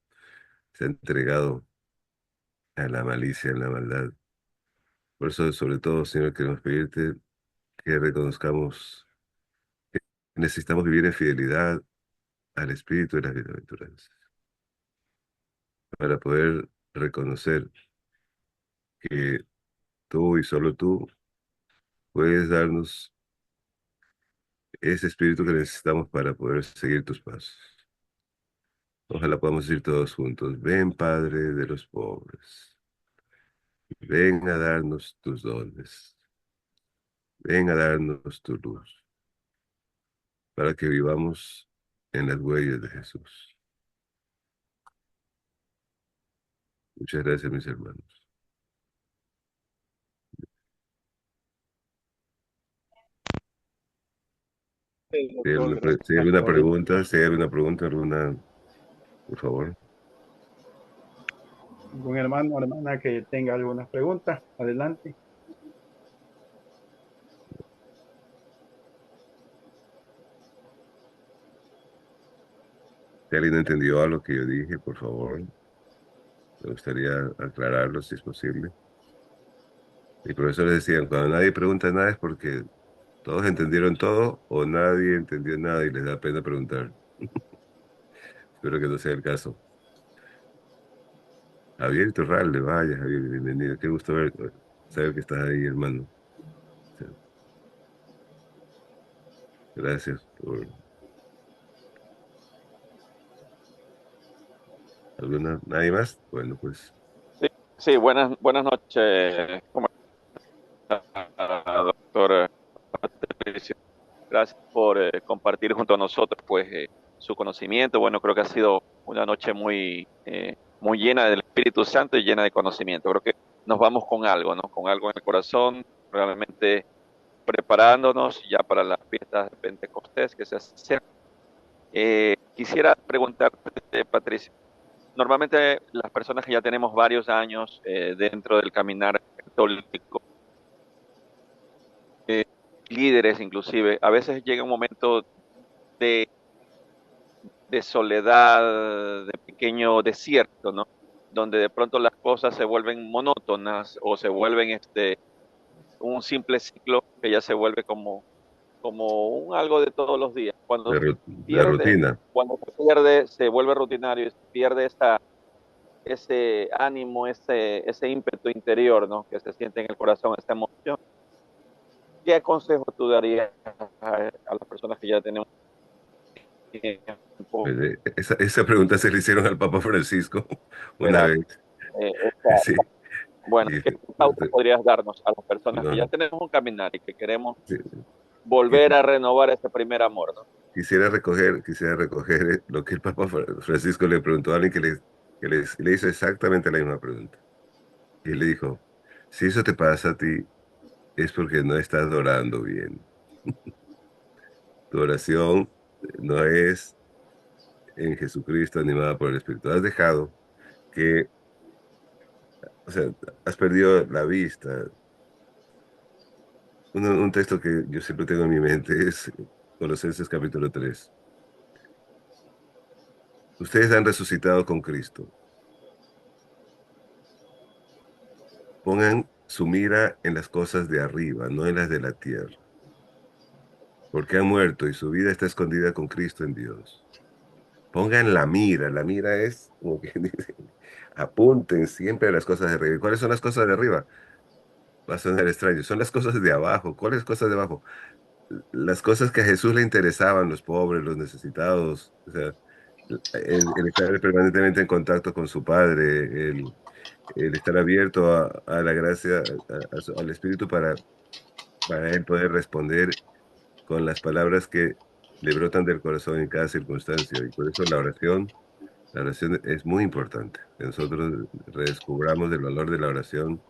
entregado a la malicia, a la maldad. Por eso, sobre todo, Señor, queremos pedirte que reconozcamos que necesitamos vivir en fidelidad al Espíritu de las bienaventuranzas, para poder reconocer que tú y solo tú puedes darnos ese espíritu que necesitamos para poder seguir tus pasos. Ojalá podamos ir todos juntos. Ven, Padre de los pobres. Ven a darnos tus dones. Ven a darnos tu luz para que vivamos en las huellas de Jesús. Muchas gracias, mis hermanos. Si hay Doctor, alguna, gracias si hay alguna por el- pregunta, alguna, por favor. algún hermano o hermana que tenga algunas preguntas. Adelante. Si alguien no entendió algo que yo dije, por favor, me gustaría aclararlo si es posible. Mi profesor decía, cuando nadie pregunta nada es porque todos entendieron todo o nadie entendió nada y les da pena preguntar. Espero que no sea el caso. Javier Iturralde, vaya Javier, bienvenido. Qué gusto saber que estás ahí, hermano. Sí, gracias por alguna. ¿Nadie más? Bueno, pues Sí, sí, buenas noches. ¿Cómo está, doctor Patricio? Gracias por compartir junto a nosotros pues su conocimiento. Bueno, creo que ha sido una noche muy llena del Espíritu Santo y llena de conocimiento. Creo que nos vamos con algo, ¿no? Con algo en el corazón, realmente preparándonos ya para las fiestas de Pentecostés que se acercan. Quisiera preguntarte, Patricio, normalmente las personas que ya tenemos varios años dentro del caminar católico, líderes inclusive, a veces llega un momento de, de soledad, de pequeño desierto, ¿no? Donde de pronto las cosas se vuelven monótonas o se vuelven un simple ciclo que ya se vuelve como un algo de todos los días. la rutina. Cuando se pierde, se vuelve rutinario y se pierde ese ánimo, ese ímpetu interior, ¿no? Que se siente en el corazón, esa emoción. ¿Qué consejo tú darías a las personas que ya tenemos tiempo? Pues, esa pregunta se le hicieron al Papa Francisco una Esperar, vez. Sí. bueno, Y, ¿qué pauta podrías darnos a las personas que ya no, tenemos un caminar y que queremos sí, volver a renovar ese primer amor, ¿no? quisiera recoger lo que el Papa Francisco le preguntó a alguien que le hizo exactamente la misma pregunta. Y le dijo, si eso te pasa a ti, es porque no estás orando bien. Tu oración no es en Jesucristo animada por el Espíritu. Has dejado que, o sea, has perdido la vista. Un texto que yo siempre tengo en mi mente es Colosenses capítulo 3. Ustedes han resucitado con Cristo. Pongan su mira en las cosas de arriba, no en las de la tierra, porque han muerto y su vida está escondida con Cristo en Dios. Pongan la mira es como que dice, apunten siempre a las cosas de arriba. ¿Y cuáles son las cosas de arriba? Va a sonar extraño, son las cosas de abajo. ¿Cuáles cosas de abajo? Las cosas que a Jesús le interesaban, los pobres, los necesitados, o sea, el estar permanentemente en contacto con su Padre, el estar abierto a la gracia, al Espíritu para él poder responder con las palabras que le brotan del corazón en cada circunstancia. Y por eso la oración es muy importante. Que nosotros redescubramos el valor de la oración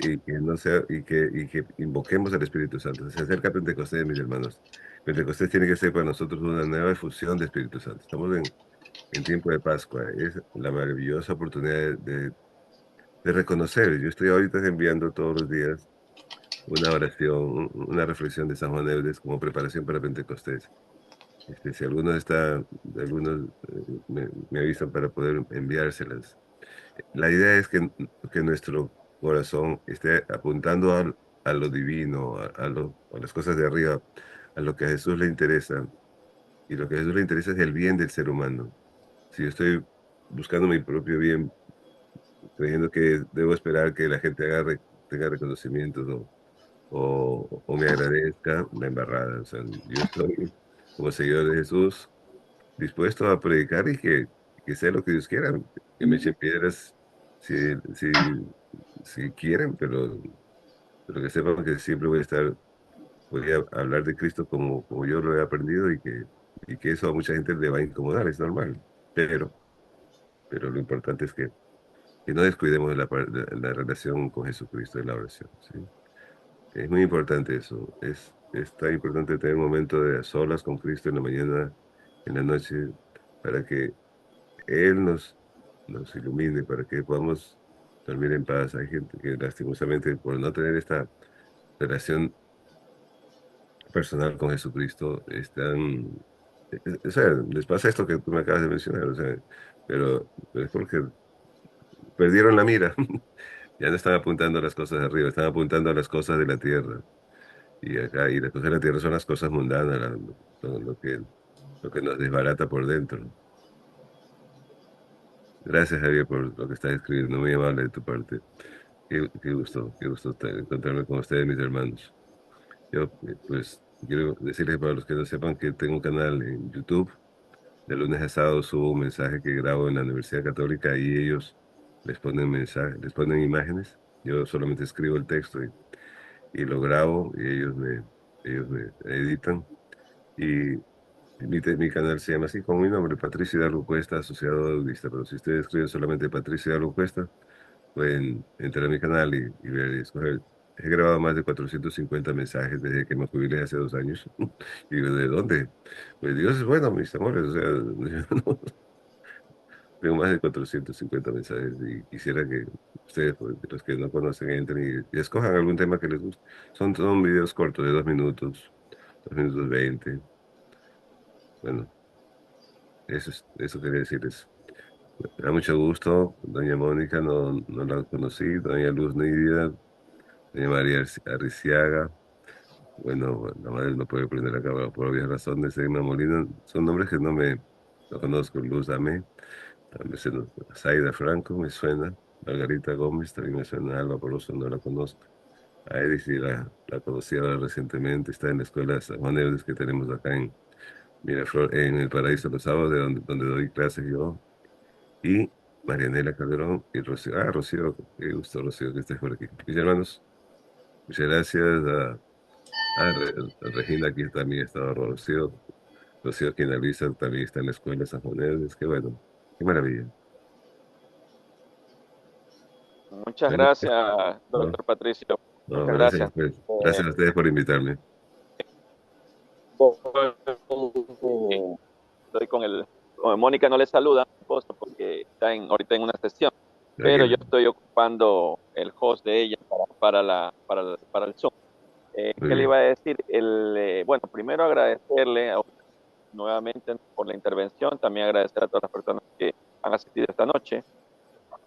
y que no sea, y que invoquemos al Espíritu Santo. Se acerca Pentecostés, mis hermanos. Pentecostés tiene que ser para nosotros una nueva efusión de Espíritu Santo. Estamos en tiempo de Pascua. Es la maravillosa oportunidad de reconocer. Yo estoy ahorita enviando todos los días una oración, una reflexión de San Juan Eudes como preparación para Pentecostés. Si algunos me avisan para poder enviárselas. La idea es que nuestro corazón esté apuntando a lo divino, a las cosas de arriba, a lo que a Jesús le interesa. Y lo que a Jesús le interesa es el bien del ser humano. Si yo estoy buscando mi propio bien, creyendo que debo esperar que la gente tenga reconocimientos o me agradezca, la embarrada. O sea, yo estoy como seguidor de Jesús dispuesto a predicar y que sea lo que Dios quiera, que me echen piedras si, si si quieren, pero que sepan que siempre voy a hablar de Cristo como yo lo he aprendido y que eso a mucha gente le va a incomodar, es normal. Pero lo importante es que no descuidemos de la relación con Jesucristo en la oración, ¿sí? Es muy importante eso. Es tan importante tener un momento de a solas con Cristo en la mañana, en la noche, para que Él nos ilumine, para que podamos dormir en paz. Hay gente que lastimosamente por no tener esta relación personal con Jesucristo, o sea, les pasa esto que tú me acabas de mencionar, o sea, pero es porque perdieron la mira. Ya no están apuntando a las cosas de arriba, están apuntando a las cosas de la tierra. Y las cosas de la tierra son las cosas mundanas, lo que nos desbarata por dentro. Gracias, Javier, por lo que estás escribiendo, muy amable de tu parte. Qué gusto encontrarme con ustedes, mis hermanos. Yo, pues, quiero decirles para los que no sepan que tengo un canal en YouTube. De lunes a sábado subo un mensaje que grabo en la Universidad Católica y ellos les ponen mensajes, les ponen imágenes. Yo solamente escribo el texto y lo grabo y ellos me editan. Y mi canal se llama así como mi nombre, Patricio Hidalgo Cuesta, asociado audista. Pero si ustedes escriben solamente Patricio Hidalgo Cuesta, pueden entrar a mi canal y ver y escoger. He grabado más de 450 mensajes desde que me jubilé hace 2 años. Y digo, ¿de dónde? Pues Dios es bueno, mis amores. O sea, yo no- tengo más de 450 mensajes y quisiera que ustedes, pues, los que no conocen, entren y escojan algún tema que les guste. Son videos cortos de 2 minutos, 2 minutos 20. Bueno, eso quería decirles. Me da mucho gusto, doña Mónica, no la conocí, doña Luz Nidia, doña María Arriciaga. Bueno, la madre no puede prender la cámara por obvias razones. Emma Molina, son nombres que no conozco. Luz Amé, también Zaida Franco me suena. Margarita Gómez también me suena. Alba Poroso no la conozco. A Edith sí la conocí ahora recientemente. Está en la escuela de San Juan Eudes que tenemos acá en Miraflor, en el Paraíso los sábados, donde doy clases yo. Y Marianela Calderón y Rocío. Ah, Rocío, qué gusto, Rocío, que estés por aquí. Mis hermanos, muchas gracias a Regina, aquí también estaba Rocío. Rocío, quien avisa, también está en la escuela de San Juan Eudes. Qué bueno, qué maravilla. Muchas Bueno, gracias, no, doctor Patricio. no, Muchas gracias. gracias a ustedes por invitarme. Estoy con Mónica no le saluda, mi esposa, porque está ahorita en una sesión, pero yo Tranquilo. estoy ocupando el host de ella para el Zoom. Muy ¿Qué le bien. iba a decir? Bueno, primero agradecerle nuevamente por la intervención, también agradecer a todas las personas que han asistido esta noche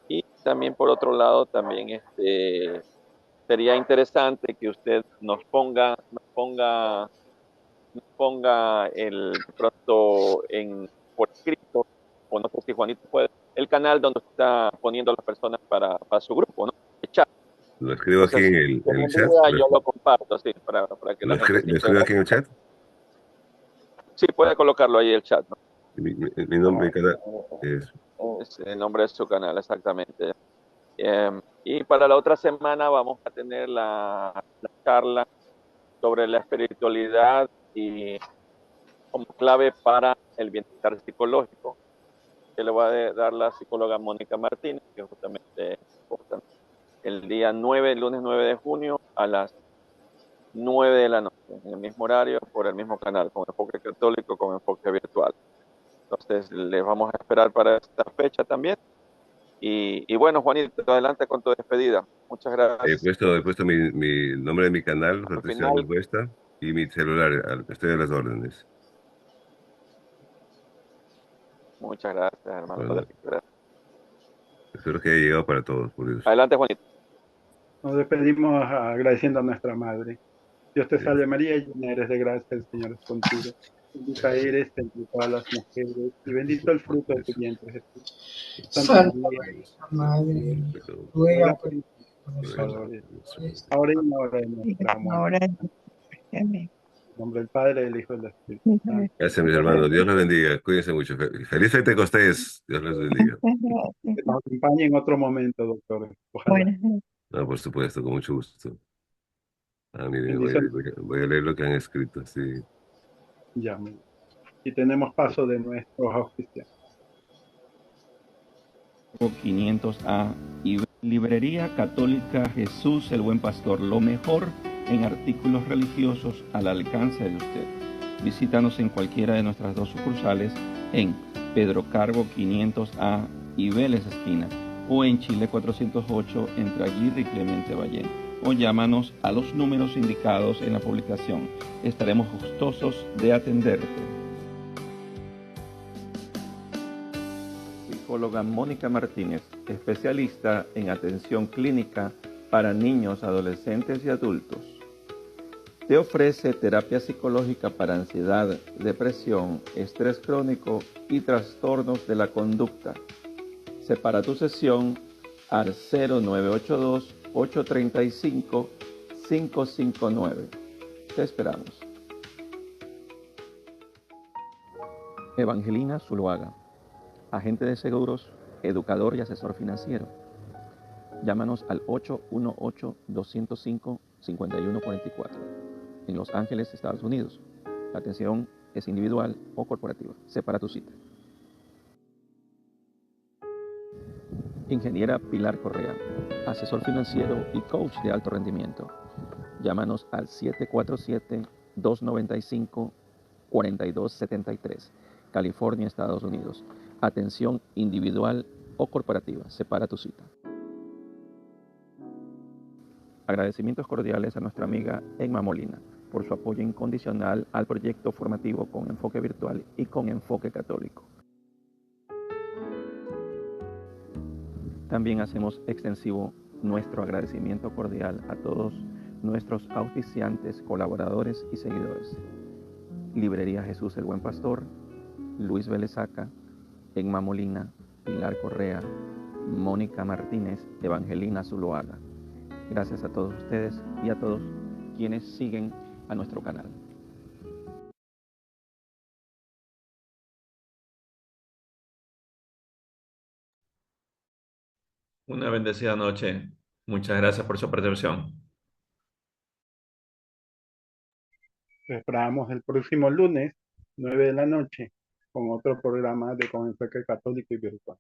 y también por otro lado también sería interesante que usted ponga de pronto por escrito, o no sé si Juanito puede, el canal donde está poniendo a las personas para su grupo, ¿no? El chat. Lo escribo aquí Entonces, en si en me el chat. envía, yo lo comparto, sí, para que la gente se Lo escribo integre. aquí en el chat. Sí, puede colocarlo ahí el chat, ¿no? Mi nombre, mi canal es. Es el nombre de su canal, exactamente. Y para la otra semana vamos a tener la charla sobre la espiritualidad y como clave para el bienestar psicológico, que le va a dar la psicóloga Mónica Martínez, que justamente el día 9, el lunes 9 de junio, a las 9 de la noche, en el mismo horario, por el mismo canal, con enfoque católico, con enfoque virtual. Entonces, les vamos a esperar para esta fecha también. Y bueno, Juanito, adelante con tu despedida. Muchas gracias. He puesto mi nombre de mi canal, Al Patricia final, Cuesta, y mi celular. Estoy a las órdenes. muchas gracias, hermano Bueno, Federico. Gracias. espero que haya llegado para todos, por Dios. Adelante, Juanito. Nos despedimos agradeciendo a nuestra Madre. Dios te Sí. salve María, llena eres de gracia, el Señor es contigo. Bendita eres entre todas las mujeres y bendito el fruto de tu vientre, Jesús. Santa Santa María, María, Madre, Pero, ruega ruega por por nosotros nosotros. pecadores, ahora y en la hora de nuestra muerte. Ahora, amén. En nombre del Padre, del Hijo y del Espíritu Santo. Gracias, mis hermanos. Dios los bendiga. Cuídense mucho. Feliz Pentecostés. Dios los bendiga. Que nos acompañe en otro momento, doctor. Ojalá. No, por supuesto, con mucho gusto. Ah, miren, Bendiciones. voy a leer lo que han escrito. Sí. Ya. Y tenemos paso de nuestros auspiciantes. 500A y Librería Católica Jesús el Buen Pastor, lo mejor en artículos religiosos al alcance de usted. Visítanos en cualquiera de nuestras dos sucursales en Pedro Carbo 500A y Vélez Esquina, o en Chile 408 entre Aguirre y Clemente Ballén, o llámanos a los números indicados en la publicación. Estaremos gustosos de atenderte. Psicóloga Mónica Martínez, especialista en atención clínica para niños, adolescentes y adultos. Te ofrece terapia psicológica para ansiedad, depresión, estrés crónico y trastornos de la conducta. Separa tu sesión al 0982-835-559. Te esperamos. Evangelina Zuluaga, agente de seguros, educador y asesor financiero. Llámanos al 818-205-5144 en Los Ángeles, Estados Unidos. La atención es individual o corporativa. Separa tu cita. Ingeniera Pilar Correa, asesor financiero y coach de alto rendimiento. Llámanos al 747-295-4273, California, Estados Unidos. Atención individual o corporativa. Separa tu cita. Agradecimientos cordiales a nuestra amiga Emma Molina por su apoyo incondicional al proyecto formativo con enfoque virtual y con enfoque católico. También hacemos extensivo nuestro agradecimiento cordial a todos nuestros auspiciantes, colaboradores y seguidores. Librería Jesús el Buen Pastor, Luis Velezaca, Emma Molina, Pilar Correa, Mónica Martínez, Evangelina Zuluaga. Gracias a todos ustedes y a todos quienes siguen a nuestro canal. Una bendecida noche. Muchas gracias por su atención. Esperamos el próximo lunes, 9 de la noche, con otro programa de Con Enfoque Católico y Virtual.